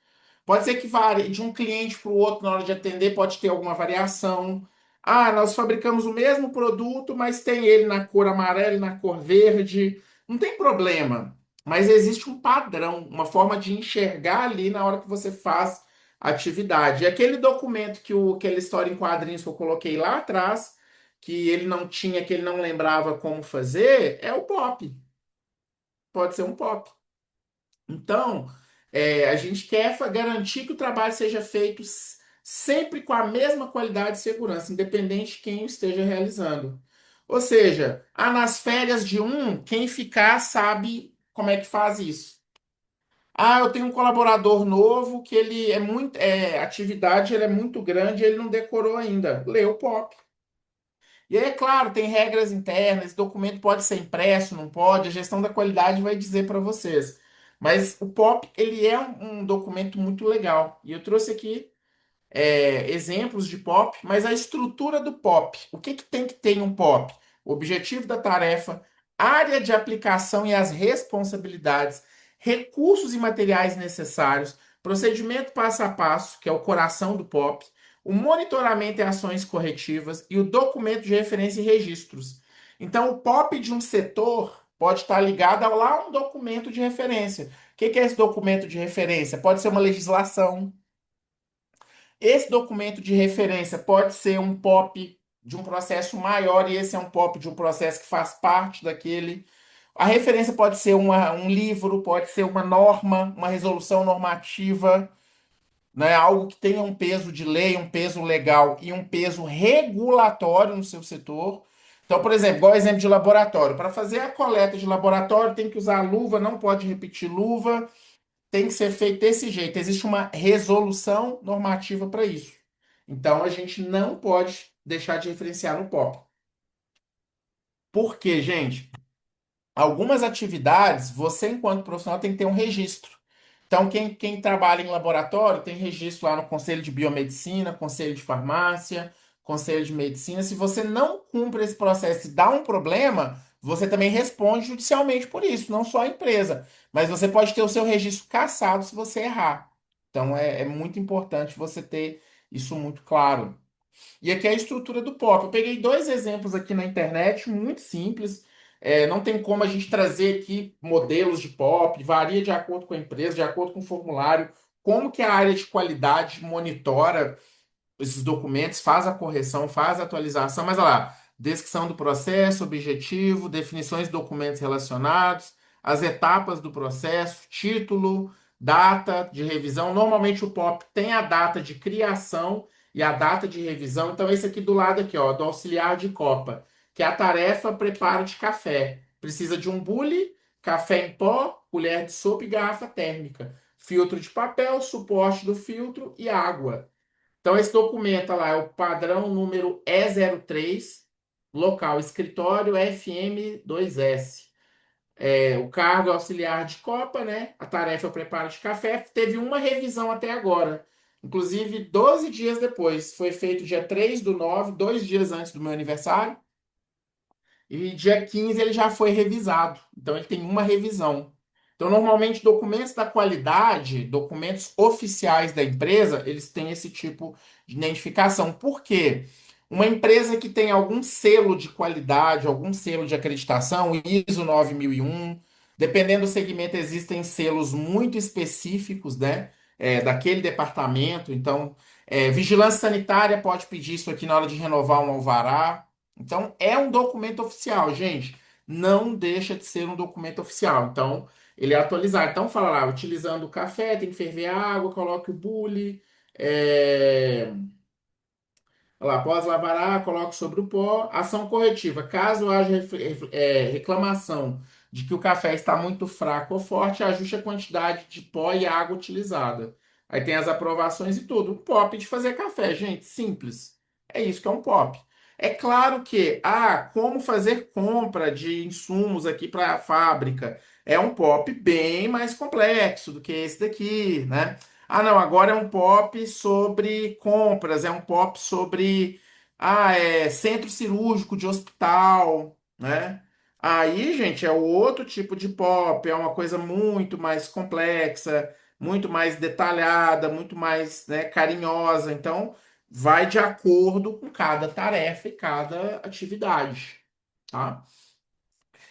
Pode ser que varie de um cliente para o outro na hora de atender, pode ter alguma variação. Ah, nós fabricamos o mesmo produto, mas tem ele na cor amarela e na cor verde. Não tem problema. Mas existe um padrão, uma forma de enxergar ali na hora que você faz a atividade. E aquele documento aquela história em quadrinhos que eu coloquei lá atrás, que ele não tinha, que ele não lembrava como fazer, é o POP. Pode ser um POP. Então, a gente quer garantir que o trabalho seja feito sempre com a mesma qualidade e segurança, independente de quem o esteja realizando. Ou seja, nas férias de quem ficar sabe como é que faz isso. Ah, eu tenho um colaborador novo que ele a atividade ele é muito grande, e ele não decorou ainda. Lê o POP. E aí, é claro, tem regras internas, esse documento pode ser impresso, não pode, a gestão da qualidade vai dizer para vocês. Mas o POP, ele é um documento muito legal. E eu trouxe aqui exemplos de POP, mas a estrutura do POP. O que tem que ter em um POP? O objetivo da tarefa, área de aplicação e as responsabilidades, recursos e materiais necessários, procedimento passo a passo, que é o coração do POP, o monitoramento e ações corretivas e o documento de referência e registros. Então, o POP de um setor pode estar ligado a um documento de referência. O que é esse documento de referência? Pode ser uma legislação. Esse documento de referência pode ser um POP de um processo maior, e esse é um POP de um processo que faz parte daquele. A referência pode ser um livro, pode ser uma norma, uma resolução normativa, né? Algo que tenha um peso de lei, um peso legal e um peso regulatório no seu setor. Então, por exemplo, igual exemplo de laboratório. Para fazer a coleta de laboratório, tem que usar luva, não pode repetir luva, tem que ser feito desse jeito. Existe uma resolução normativa para isso. Então a gente não pode deixar de referenciar no POP. Por quê, gente? Algumas atividades, você, enquanto profissional, tem que ter um registro. Então, quem trabalha em laboratório tem registro lá no Conselho de Biomedicina, Conselho de Farmácia, Conselho de Medicina. Se você não cumpre esse processo e dá um problema, você também responde judicialmente por isso, não só a empresa. Mas você pode ter o seu registro cassado se você errar. Então, é muito importante você ter isso muito claro. E aqui é a estrutura do POP. Eu peguei dois exemplos aqui na internet, muito simples. Não tem como a gente trazer aqui modelos de POP, varia de acordo com a empresa, de acordo com o formulário, como que a área de qualidade monitora esses documentos, faz a correção, faz a atualização, mas olha lá, descrição do processo, objetivo, definições de documentos relacionados, as etapas do processo, título, data de revisão. Normalmente o POP tem a data de criação e a data de revisão. Então, esse aqui do lado aqui, ó, do auxiliar de copa, que é a tarefa preparo de café. Precisa de um bule, café em pó, colher de sopa e garrafa térmica. Filtro de papel, suporte do filtro e água. Então, esse documento lá é o padrão número E03, local escritório FM2S. O cargo auxiliar de copa, né? A tarefa é o preparo de café. Teve uma revisão até agora. Inclusive, 12 dias depois. Foi feito dia 3/9, 2 dias antes do meu aniversário. E dia 15 ele já foi revisado. Então ele tem uma revisão. Então, normalmente, documentos da qualidade, documentos oficiais da empresa, eles têm esse tipo de identificação. Por quê? Uma empresa que tem algum selo de qualidade, algum selo de acreditação, ISO 9001, dependendo do segmento, existem selos muito específicos, né? Daquele departamento. Então, vigilância sanitária pode pedir isso aqui na hora de renovar um alvará. Então, é um documento oficial, gente. Não deixa de ser um documento oficial. Então, ele é atualizado. Então, fala lá, utilizando o café, tem que ferver a água, coloque o bule. É... Olha lá, após lavar a água, coloque sobre o pó. Ação corretiva. Caso haja reclamação de que o café está muito fraco ou forte, ajuste a quantidade de pó e água utilizada. Aí tem as aprovações e tudo. Um pop de fazer café, gente, simples. É isso que é um pop. É claro que, como fazer compra de insumos aqui para a fábrica? É um pop bem mais complexo do que esse daqui, né? Não, agora é um pop sobre compras, é um pop sobre centro cirúrgico de hospital, né? Aí, gente, é outro tipo de pop, é uma coisa muito mais complexa, muito mais detalhada, muito mais, né, carinhosa. Então, vai de acordo com cada tarefa e cada atividade, tá?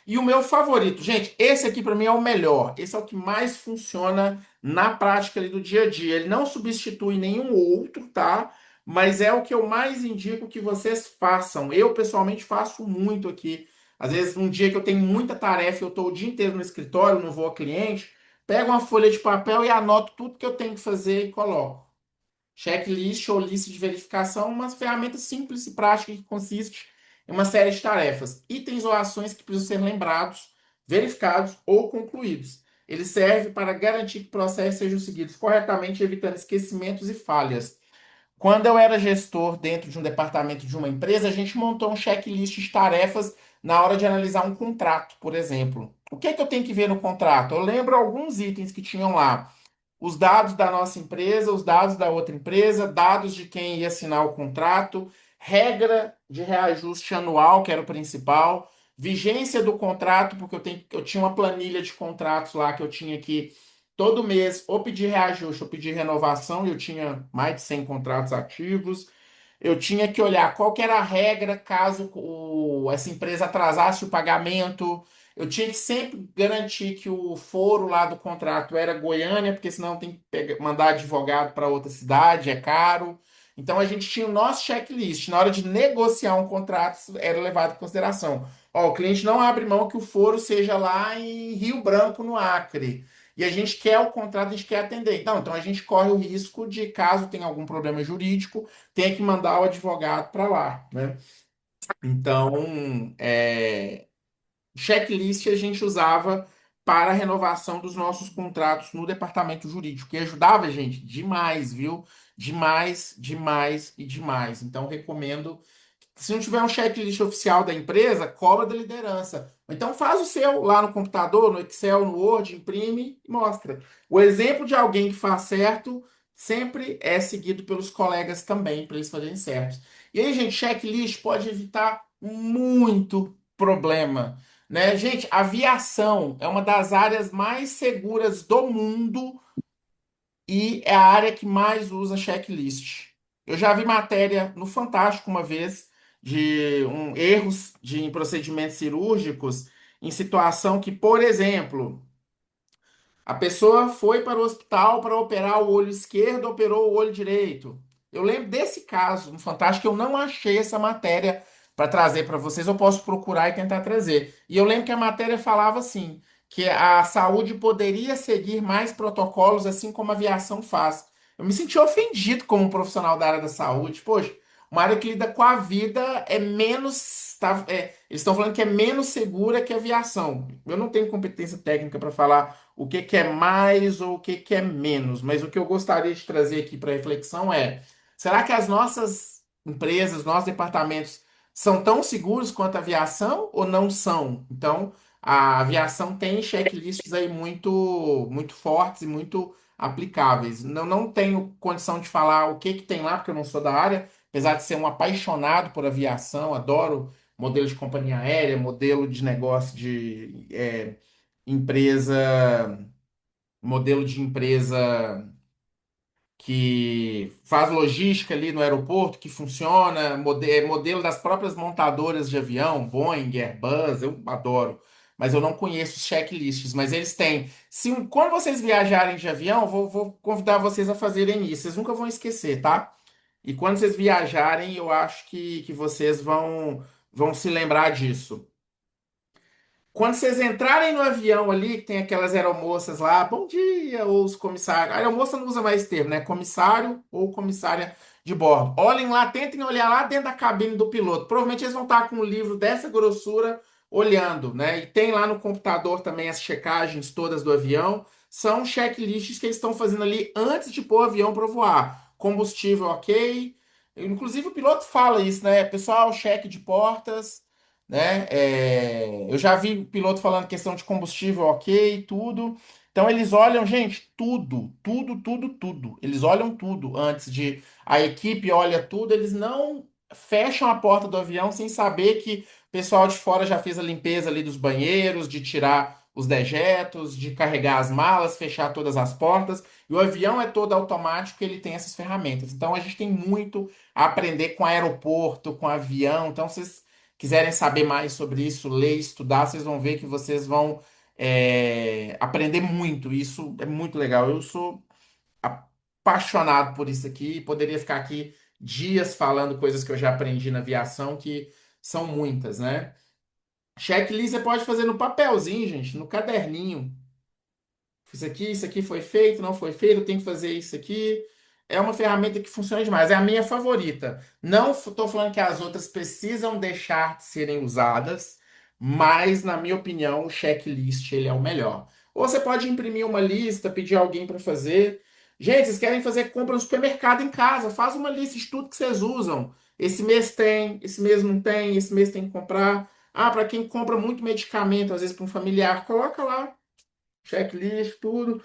E o meu favorito, gente, esse aqui para mim é o melhor. Esse é o que mais funciona na prática ali do dia a dia. Ele não substitui nenhum outro, tá? Mas é o que eu mais indico que vocês façam. Eu pessoalmente faço muito aqui. Às vezes, um dia que eu tenho muita tarefa, eu estou o dia inteiro no escritório, não vou ao cliente, pego uma folha de papel e anoto tudo que eu tenho que fazer e coloco. Checklist ou lista de verificação, uma ferramenta simples e prática que consiste em uma série de tarefas, itens ou ações que precisam ser lembrados, verificados ou concluídos. Ele serve para garantir que processos sejam seguidos corretamente, evitando esquecimentos e falhas. Quando eu era gestor dentro de um departamento de uma empresa, a gente montou um checklist de tarefas na hora de analisar um contrato, por exemplo. O que é que eu tenho que ver no contrato? Eu lembro alguns itens que tinham lá os dados da nossa empresa, os dados da outra empresa, dados de quem ia assinar o contrato, regra de reajuste anual, que era o principal, vigência do contrato, porque eu tinha uma planilha de contratos lá que eu tinha que todo mês ou pedir reajuste ou pedir renovação, e eu tinha mais de 100 contratos ativos. Eu tinha que olhar qual que era a regra caso essa empresa atrasasse o pagamento. Eu tinha que sempre garantir que o foro lá do contrato era Goiânia, porque senão tem que mandar advogado para outra cidade, é caro. Então a gente tinha o nosso checklist. Na hora de negociar um contrato, isso era levado em consideração. Ó, o cliente não abre mão que o foro seja lá em Rio Branco, no Acre. E a gente quer o contrato, a gente quer atender. Não, então a gente corre o risco de, caso tenha algum problema jurídico, tenha que mandar o advogado para lá, né? Então, checklist a gente usava para a renovação dos nossos contratos no departamento jurídico, que ajudava a gente demais, viu? Demais, demais e demais. Então, recomendo. Se não tiver um checklist oficial da empresa, cobra da liderança. Então faz o seu lá no computador, no Excel, no Word, imprime e mostra. O exemplo de alguém que faz certo sempre é seguido pelos colegas também, para eles fazerem certo. E aí, gente, checklist pode evitar muito problema, né? Gente, aviação é uma das áreas mais seguras do mundo e é a área que mais usa checklist. Eu já vi matéria no Fantástico uma vez de erros em procedimentos cirúrgicos em situação que, por exemplo, a pessoa foi para o hospital para operar o olho esquerdo, operou o olho direito. Eu lembro desse caso no Fantástico, eu não achei essa matéria para trazer para vocês, eu posso procurar e tentar trazer. E eu lembro que a matéria falava assim, que a saúde poderia seguir mais protocolos, assim como a aviação faz. Eu me senti ofendido como um profissional da área da saúde. Poxa, uma área que lida com a vida é menos. Eles estão falando que é menos segura que a aviação. Eu não tenho competência técnica para falar o que que é mais ou o que que é menos, mas o que eu gostaria de trazer aqui para reflexão é: será que as nossas empresas, nossos departamentos são tão seguros quanto a aviação ou não são? Então, a aviação tem checklists aí muito fortes e muito aplicáveis. Não tenho condição de falar o que que tem lá, porque eu não sou da área, apesar de ser um apaixonado por aviação, adoro modelo de companhia aérea, modelo de negócio de empresa, modelo de empresa que faz logística ali no aeroporto, que funciona, modelo das próprias montadoras de avião, Boeing, Airbus, eu adoro. Mas eu não conheço os checklists, mas eles têm. Quando vocês viajarem de avião, vou convidar vocês a fazerem isso. Vocês nunca vão esquecer, tá? E quando vocês viajarem, eu acho que vocês vão se lembrar disso. Quando vocês entrarem no avião ali, que tem aquelas aeromoças lá, bom dia, ou os comissários. A aeromoça não usa mais esse termo, né? Comissário ou comissária de bordo. Olhem lá, tentem olhar lá dentro da cabine do piloto. Provavelmente eles vão estar com um livro dessa grossura olhando, né? E tem lá no computador também as checagens todas do avião. São checklists que eles estão fazendo ali antes de pôr o avião para voar. Combustível ok. Inclusive o piloto fala isso, né? Pessoal, cheque de portas, né? Eu já vi o piloto falando questão de combustível, ok, tudo. Então eles olham, gente, tudo, tudo, tudo, tudo. Eles olham tudo antes de. A equipe olha tudo, eles não fecham a porta do avião sem saber que o pessoal de fora já fez a limpeza ali dos banheiros, de tirar os dejetos, de carregar as malas, fechar todas as portas. E o avião é todo automático, ele tem essas ferramentas. Então a gente tem muito a aprender com aeroporto, com avião. Então vocês quiserem saber mais sobre isso, ler, estudar, vocês vão ver que vocês vão aprender muito. Isso é muito legal. Eu sou apaixonado por isso aqui. Poderia ficar aqui dias falando coisas que eu já aprendi na aviação, que são muitas, né? Checklist você pode fazer no papelzinho, gente, no caderninho. Isso aqui foi feito, não foi feito, eu tenho que fazer isso aqui. É uma ferramenta que funciona demais, é a minha favorita. Não estou falando que as outras precisam deixar de serem usadas, mas, na minha opinião, o checklist ele é o melhor. Ou você pode imprimir uma lista, pedir alguém para fazer. Gente, vocês querem fazer compra no supermercado em casa? Faz uma lista de tudo que vocês usam. Esse mês tem, esse mês não tem, esse mês tem que comprar. Ah, para quem compra muito medicamento, às vezes para um familiar, coloca lá. Checklist, tudo.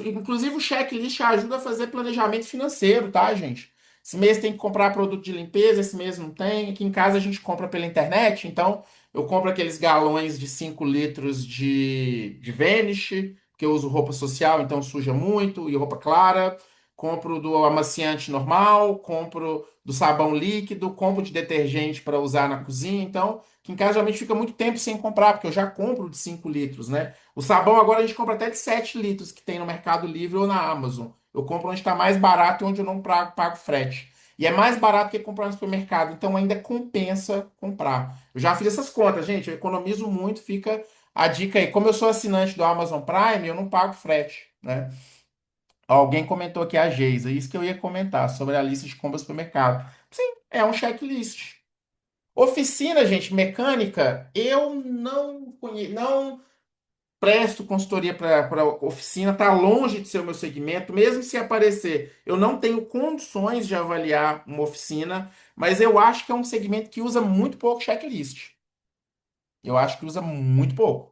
Inclusive, o checklist ajuda a fazer planejamento financeiro, tá, gente? Esse mês tem que comprar produto de limpeza, esse mês não tem. Aqui em casa a gente compra pela internet, então eu compro aqueles galões de 5 litros de Vanish, que eu uso roupa social, então suja muito, e roupa clara. Compro do amaciante normal, compro do sabão líquido, compro de detergente para usar na cozinha. Então, aqui em casa geralmente fica muito tempo sem comprar, porque eu já compro de 5 litros, né? O sabão agora a gente compra até de 7 litros que tem no Mercado Livre ou na Amazon. Eu compro onde está mais barato e onde eu não pago frete. E é mais barato que comprar no supermercado, então ainda compensa comprar. Eu já fiz essas contas, gente, eu economizo muito, fica a dica aí. Como eu sou assinante do Amazon Prime, eu não pago frete, né? Alguém comentou aqui a Geisa, isso que eu ia comentar sobre a lista de compras do supermercado. Sim, é um checklist. Oficina, gente, mecânica, eu não conheço, não presto consultoria para oficina, está longe de ser o meu segmento, mesmo se aparecer, eu não tenho condições de avaliar uma oficina, mas eu acho que é um segmento que usa muito pouco checklist. Eu acho que usa muito pouco.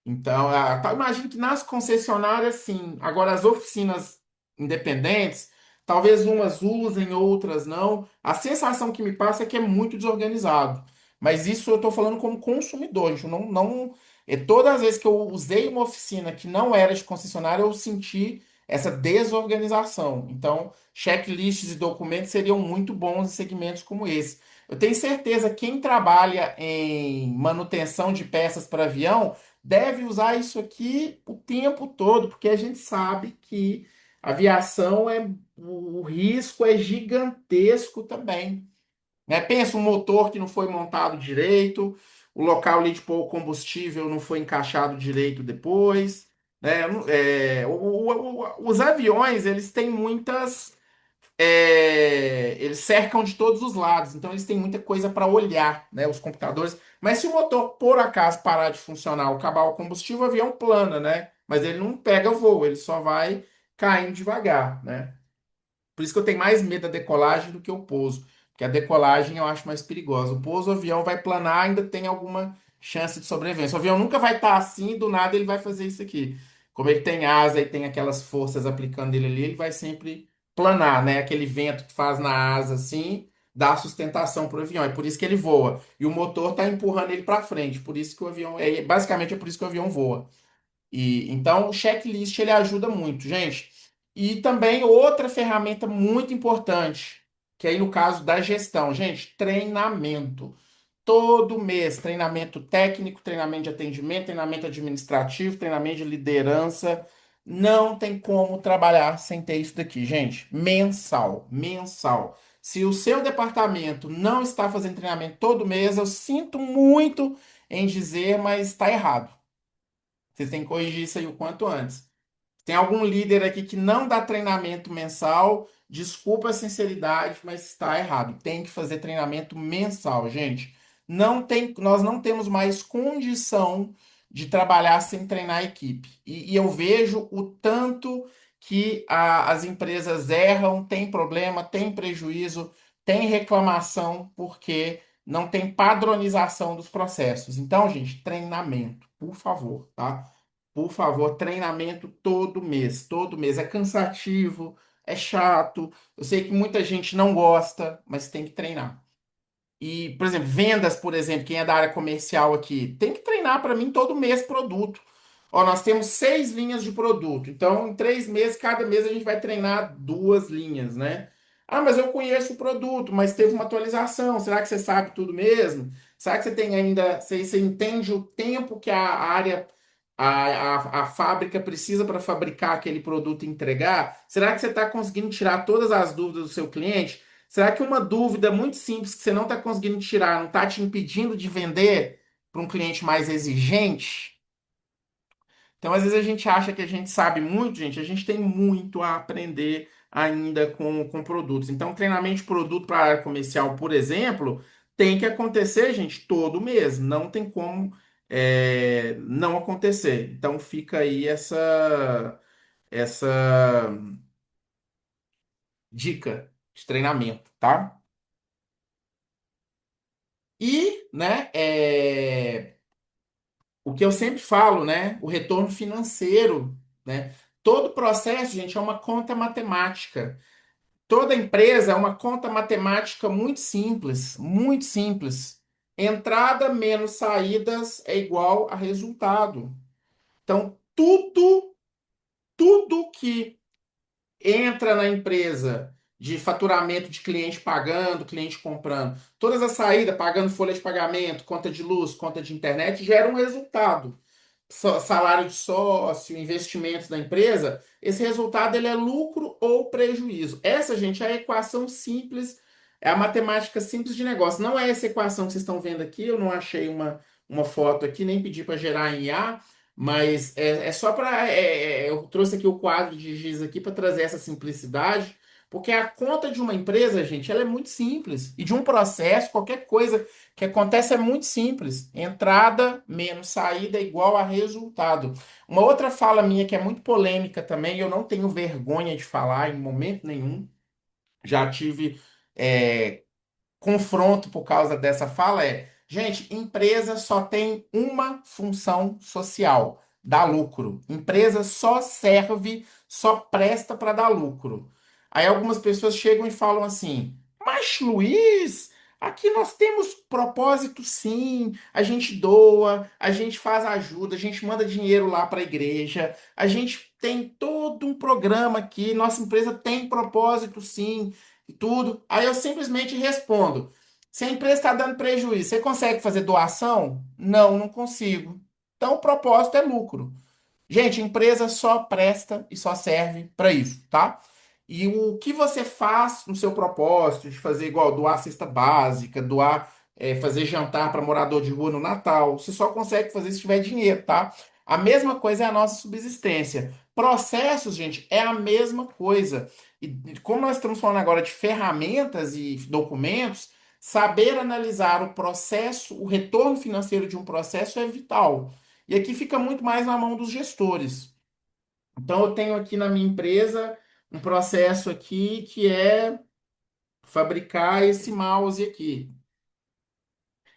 Então, imagino que nas concessionárias, sim. Agora, as oficinas independentes, talvez umas usem, outras não. A sensação que me passa é que é muito desorganizado. Mas isso eu estou falando como consumidor. Gente. Eu todas as vezes que eu usei uma oficina que não era de concessionária, eu senti essa desorganização. Então, checklists e documentos seriam muito bons em segmentos como esse. Eu tenho certeza que quem trabalha em manutenção de peças para avião deve usar isso aqui o tempo todo, porque a gente sabe que aviação o risco é gigantesco também, né? Pensa um motor que não foi montado direito, o local ali de pôr o combustível não foi encaixado direito depois, né? Os aviões, eles têm eles cercam de todos os lados, então eles têm muita coisa para olhar, né? Os computadores. Mas se o motor, por acaso, parar de funcionar, ou acabar o combustível, o avião plana, né? Mas ele não pega voo, ele só vai caindo devagar, né? Por isso que eu tenho mais medo da decolagem do que o pouso. Porque a decolagem eu acho mais perigosa. O pouso, o avião vai planar, ainda tem alguma chance de sobrevivência. O avião nunca vai estar assim, do nada ele vai fazer isso aqui. Como ele tem asa e tem aquelas forças aplicando nele ali, ele vai sempre planar, né? Aquele vento que faz na asa assim, dá sustentação para o avião. É por isso que ele voa. E o motor está empurrando ele para frente. Por isso que o avião. Basicamente é por isso que o avião voa. E então o checklist ele ajuda muito, gente. E também outra ferramenta muito importante, que aí no caso da gestão, gente, treinamento. Todo mês, treinamento técnico, treinamento de atendimento, treinamento administrativo, treinamento de liderança. Não tem como trabalhar sem ter isso daqui, gente. Mensal, mensal. Se o seu departamento não está fazendo treinamento todo mês, eu sinto muito em dizer, mas está errado. Vocês têm que corrigir isso aí o quanto antes. Tem algum líder aqui que não dá treinamento mensal? Desculpa a sinceridade, mas está errado. Tem que fazer treinamento mensal, gente. Nós não temos mais condição de trabalhar sem treinar a equipe. E eu vejo o tanto que as empresas erram, tem problema, tem prejuízo, tem reclamação, porque não tem padronização dos processos. Então, gente, treinamento, por favor, tá? Por favor, treinamento todo mês. Todo mês. É cansativo, é chato. Eu sei que muita gente não gosta, mas tem que treinar. E, por exemplo, vendas, por exemplo, quem é da área comercial aqui, tem que treinar para mim todo mês produto. Ó, nós temos 6 linhas de produto. Então, em 3 meses, cada mês a gente vai treinar 2 linhas, né? Ah, mas eu conheço o produto, mas teve uma atualização. Será que você sabe tudo mesmo? Será que você tem ainda, você entende o tempo que a área, a fábrica precisa para fabricar aquele produto e entregar? Será que você está conseguindo tirar todas as dúvidas do seu cliente? Será que uma dúvida muito simples que você não está conseguindo tirar não está te impedindo de vender para um cliente mais exigente? Então, às vezes a gente acha que a gente sabe muito, gente, a gente tem muito a aprender ainda com produtos. Então, treinamento de produto para a área comercial, por exemplo, tem que acontecer, gente, todo mês. Não tem como não acontecer. Então, fica aí essa dica de treinamento, tá? E, né, o que eu sempre falo, né? O retorno financeiro, né? Todo processo, gente, é uma conta matemática. Toda empresa é uma conta matemática muito simples, muito simples. Entrada menos saídas é igual a resultado. Então, tudo que entra na empresa de faturamento de cliente pagando, cliente comprando, todas as saídas, pagando folha de pagamento, conta de luz, conta de internet, gera um resultado. Salário de sócio, investimentos da empresa, esse resultado ele é lucro ou prejuízo. Essa, gente, é a equação simples, é a matemática simples de negócio. Não é essa equação que vocês estão vendo aqui, eu não achei uma foto aqui, nem pedi para gerar em IA, mas é só para. Eu trouxe aqui o quadro de giz aqui para trazer essa simplicidade, porque a conta de uma empresa, gente, ela é muito simples. E de um processo, qualquer coisa que acontece é muito simples. Entrada menos saída é igual a resultado. Uma outra fala minha que é muito polêmica também, eu não tenho vergonha de falar em momento nenhum. Já tive confronto por causa dessa fala gente, empresa só tem uma função social, dar lucro. Empresa só serve, só presta para dar lucro. Aí algumas pessoas chegam e falam assim: "Mas Luiz, aqui nós temos propósito sim, a gente doa, a gente faz ajuda, a gente manda dinheiro lá para a igreja, a gente tem todo um programa aqui, nossa empresa tem propósito sim, e tudo. Aí eu simplesmente respondo: se a empresa está dando prejuízo, você consegue fazer doação? Não, não consigo. Então o propósito é lucro. Gente, empresa só presta e só serve para isso, tá? E o que você faz no seu propósito de fazer igual doar cesta básica, doar, fazer jantar para morador de rua no Natal, você só consegue fazer se tiver dinheiro, tá? A mesma coisa é a nossa subsistência. Processos, gente, é a mesma coisa. E como nós estamos falando agora de ferramentas e documentos, saber analisar o processo, o retorno financeiro de um processo é vital. E aqui fica muito mais na mão dos gestores. Então, eu tenho aqui na minha empresa um processo aqui que é fabricar esse mouse aqui.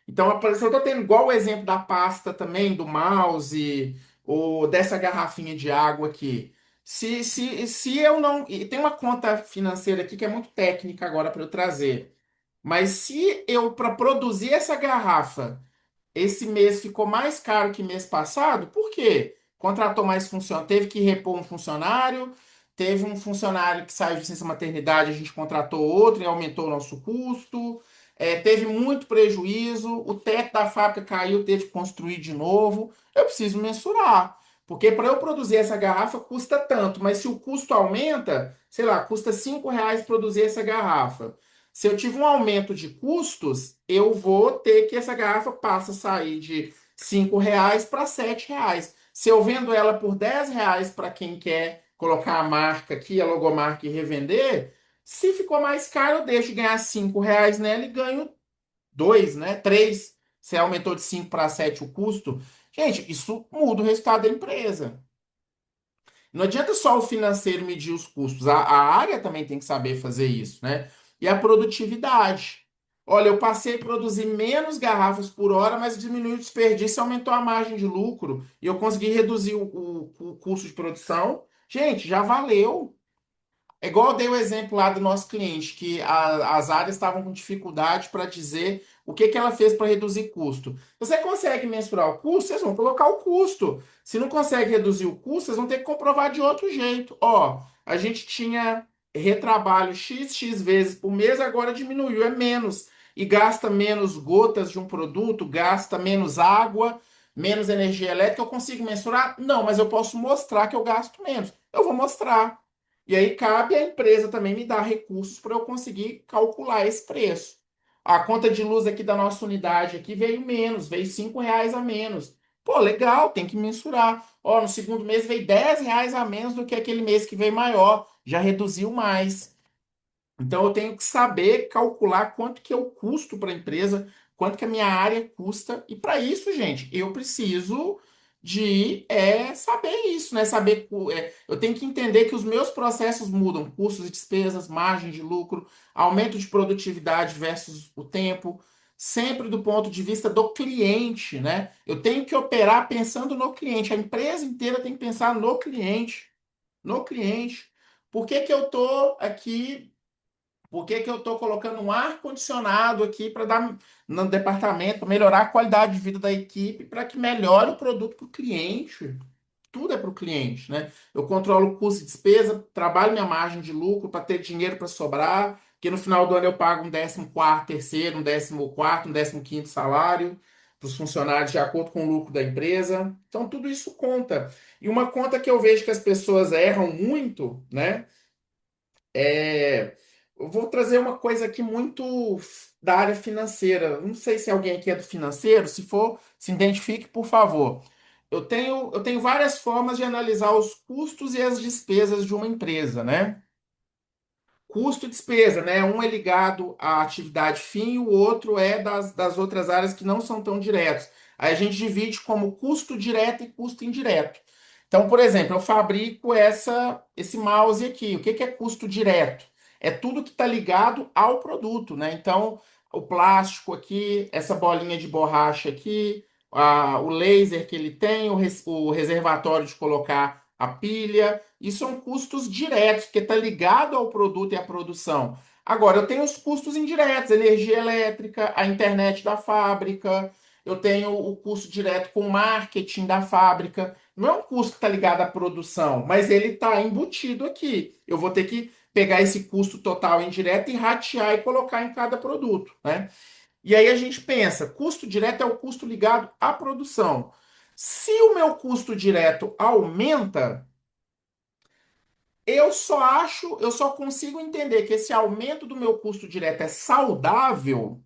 Então, eu estou tendo igual o exemplo da pasta também, do mouse, ou dessa garrafinha de água aqui. Se eu não. E tem uma conta financeira aqui que é muito técnica agora para eu trazer. Mas se eu, para produzir essa garrafa, esse mês ficou mais caro que mês passado, por quê? Contratou mais funcionário, teve que repor um funcionário, teve um funcionário que saiu de licença maternidade, a gente contratou outro e aumentou o nosso custo. Teve muito prejuízo, o teto da fábrica caiu, teve que construir de novo. Eu preciso mensurar, porque para eu produzir essa garrafa custa tanto, mas se o custo aumenta, sei lá, custa R$ 5 produzir essa garrafa. Se eu tive um aumento de custos, eu vou ter que essa garrafa passa a sair de R$ 5 para R$ 7. Se eu vendo ela por R$ 10 para quem quer colocar a marca aqui, a logomarca e revender, se ficou mais caro, eu deixo de ganhar R$ 5 nela e ganho 2, né? 3. Se aumentou de 5 para 7 o custo. Gente, isso muda o resultado da empresa. Não adianta só o financeiro medir os custos, a área também tem que saber fazer isso, né? E a produtividade. Olha, eu passei a produzir menos garrafas por hora, mas diminuiu o desperdício, aumentou a margem de lucro e eu consegui reduzir o custo de produção. Gente, já valeu. É igual eu dei o exemplo lá do nosso cliente, que as áreas estavam com dificuldade para dizer o que ela fez para reduzir custo. Você consegue mensurar o custo? Vocês vão colocar o custo. Se não consegue reduzir o custo, vocês vão ter que comprovar de outro jeito. Ó, a gente tinha retrabalho x vezes por mês, agora diminuiu, é menos. E gasta menos gotas de um produto, gasta menos água, menos energia elétrica. Eu consigo mensurar? Não, mas eu posso mostrar que eu gasto menos. Eu vou mostrar. E aí cabe à empresa também me dar recursos para eu conseguir calcular esse preço. A conta de luz aqui da nossa unidade aqui veio menos, veio R$ 5 a menos. Pô, legal, tem que mensurar. Ó, no segundo mês veio R$ 10 a menos do que aquele mês que veio maior. Já reduziu mais. Então eu tenho que saber calcular quanto que eu custo para a empresa, quanto que a minha área custa. E para isso, gente, eu preciso de saber isso, né? Saber, eu tenho que entender que os meus processos mudam, custos e despesas, margem de lucro, aumento de produtividade versus o tempo, sempre do ponto de vista do cliente, né? Eu tenho que operar pensando no cliente. A empresa inteira tem que pensar no cliente, no cliente. Por que que eu estou aqui? Por que que eu estou colocando um ar-condicionado aqui para dar no departamento, para melhorar a qualidade de vida da equipe, para que melhore o produto para o cliente? Tudo é para o cliente, né? Eu controlo o custo e despesa, trabalho minha margem de lucro para ter dinheiro para sobrar, que no final do ano eu pago um 14º terceiro, um 14º, um 15º salário para os funcionários de acordo com o lucro da empresa. Então tudo isso conta. E uma conta que eu vejo que as pessoas erram muito, né? Eu vou trazer uma coisa aqui muito da área financeira. Não sei se alguém aqui é do financeiro. Se for, se identifique, por favor. Eu tenho várias formas de analisar os custos e as despesas de uma empresa, né? Custo e despesa, né? Um é ligado à atividade fim e o outro é das outras áreas que não são tão diretos. Aí a gente divide como custo direto e custo indireto. Então, por exemplo, eu fabrico esse mouse aqui. O que que é custo direto? É tudo que está ligado ao produto, né? Então, o plástico aqui, essa bolinha de borracha aqui, o laser que ele tem, o reservatório de colocar a pilha. Isso são custos diretos, porque está ligado ao produto e à produção. Agora, eu tenho os custos indiretos, energia elétrica, a internet da fábrica, eu tenho o custo direto com o marketing da fábrica. não é um custo que está ligado à produção, mas ele está embutido aqui. Eu vou ter que pegar esse custo total indireto e ratear e colocar em cada produto, né? E aí a gente pensa, custo direto é o custo ligado à produção. Se o meu custo direto aumenta, eu só consigo entender que esse aumento do meu custo direto é saudável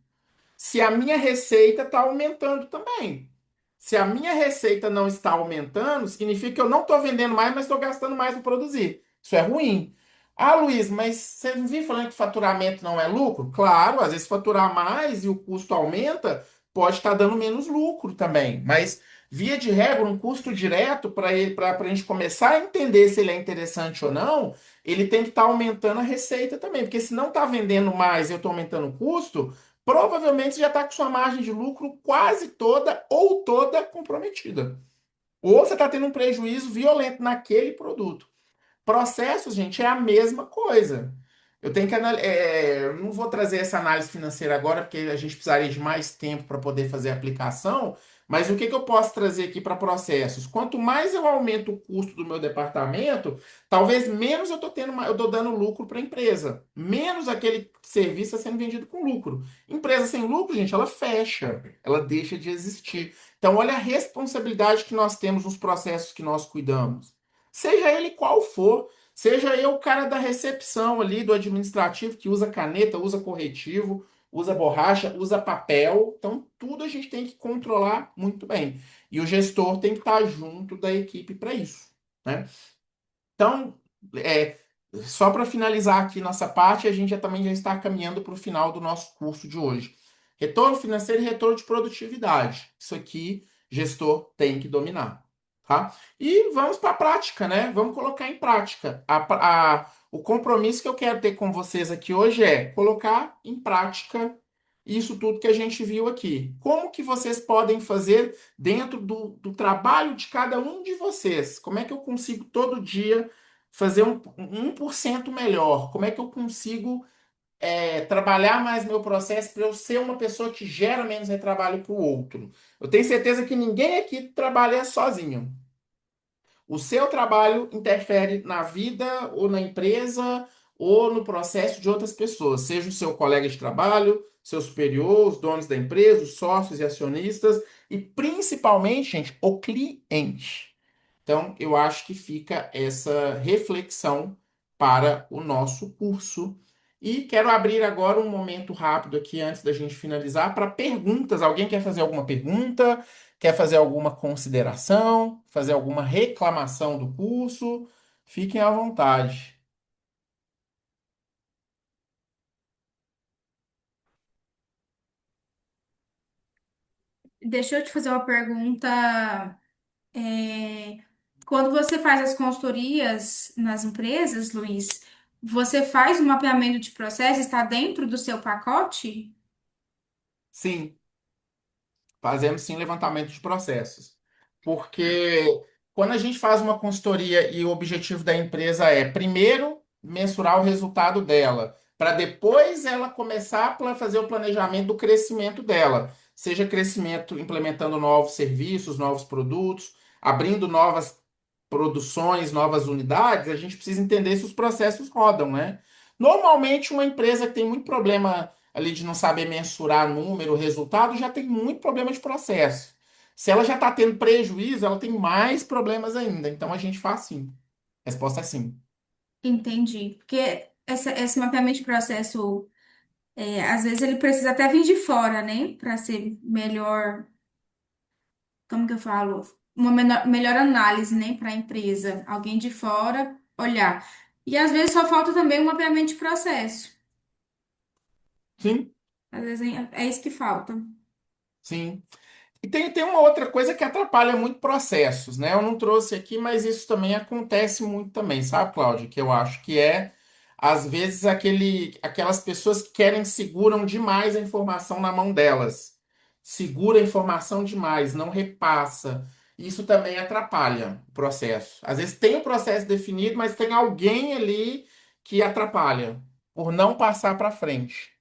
se a minha receita está aumentando também. Se a minha receita não está aumentando, significa que eu não estou vendendo mais, mas estou gastando mais para produzir. Isso é ruim. Ah, Luiz, mas você não vive falando que faturamento não é lucro? Claro, às vezes faturar mais e o custo aumenta, pode estar dando menos lucro também. Mas, via de regra, um custo direto, para a gente começar a entender se ele é interessante ou não, ele tem que estar aumentando a receita também. Porque se não está vendendo mais e eu estou aumentando o custo, provavelmente já está com sua margem de lucro quase toda ou toda comprometida. Ou você está tendo um prejuízo violento naquele produto. Processos, gente, é a mesma coisa. Eu tenho que eu não vou trazer essa análise financeira agora, porque a gente precisaria de mais tempo para poder fazer a aplicação. Mas o que que eu posso trazer aqui para processos? Quanto mais eu aumento o custo do meu departamento, talvez menos eu estou tendo, eu estou dando lucro para a empresa. Menos aquele serviço está sendo vendido com lucro. Empresa sem lucro, gente, ela fecha, ela deixa de existir. Então, olha a responsabilidade que nós temos nos processos que nós cuidamos. Seja ele qual for, seja eu o cara da recepção ali, do administrativo, que usa caneta, usa corretivo, usa borracha, usa papel. Então, tudo a gente tem que controlar muito bem. E o gestor tem que estar junto da equipe para isso, né? Então, é, só para finalizar aqui nossa parte, a gente também já está caminhando para o final do nosso curso de hoje. Retorno financeiro e retorno de produtividade. Isso aqui, gestor tem que dominar, tá? E vamos para a prática, né? Vamos colocar em prática. O compromisso que eu quero ter com vocês aqui hoje é colocar em prática isso tudo que a gente viu aqui. Como que vocês podem fazer dentro do trabalho de cada um de vocês? Como é que eu consigo todo dia fazer 1% melhor? Como é que eu consigo trabalhar mais meu processo para eu ser uma pessoa que gera menos retrabalho para o outro? Eu tenho certeza que ninguém aqui trabalha sozinho. O seu trabalho interfere na vida ou na empresa ou no processo de outras pessoas, seja o seu colega de trabalho, seu superior, os donos da empresa, os sócios e acionistas e principalmente, gente, o cliente. Então, eu acho que fica essa reflexão para o nosso curso. E quero abrir agora um momento rápido aqui antes da gente finalizar para perguntas. Alguém quer fazer alguma pergunta? Quer fazer alguma consideração? Fazer alguma reclamação do curso? Fiquem à vontade. Deixa eu te fazer uma pergunta. É, quando você faz as consultorias nas empresas, Luiz, você faz o mapeamento de processo, está dentro do seu pacote? Sim. Fazemos sim levantamento de processos. Porque quando a gente faz uma consultoria e o objetivo da empresa é, primeiro, mensurar o resultado dela, para depois ela começar a fazer o planejamento do crescimento dela, seja crescimento implementando novos serviços, novos produtos, abrindo novas produções, novas unidades, a gente precisa entender se os processos rodam, né? Normalmente, uma empresa que tem muito problema ali de não saber mensurar número, resultado, já tem muito problema de processo. Se ela já está tendo prejuízo, ela tem mais problemas ainda. Então a gente faz sim. Resposta é sim. Entendi. Porque esse mapeamento de processo, às vezes ele precisa até vir de fora, né? Para ser melhor, como que eu falo? Uma melhor análise, né? Para a empresa. Alguém de fora olhar. E às vezes só falta também o mapeamento de processo. Sim, Às vezes é isso que falta. sim. E tem uma outra coisa que atrapalha muito processos, né? Eu não trouxe aqui, mas isso também acontece muito também, sabe, Cláudia? Que eu acho que às vezes, aquelas pessoas que querem, seguram demais a informação na mão delas. Segura a informação demais, não repassa. Isso também atrapalha o processo. Às vezes tem o processo definido, mas tem alguém ali que atrapalha por não passar para frente.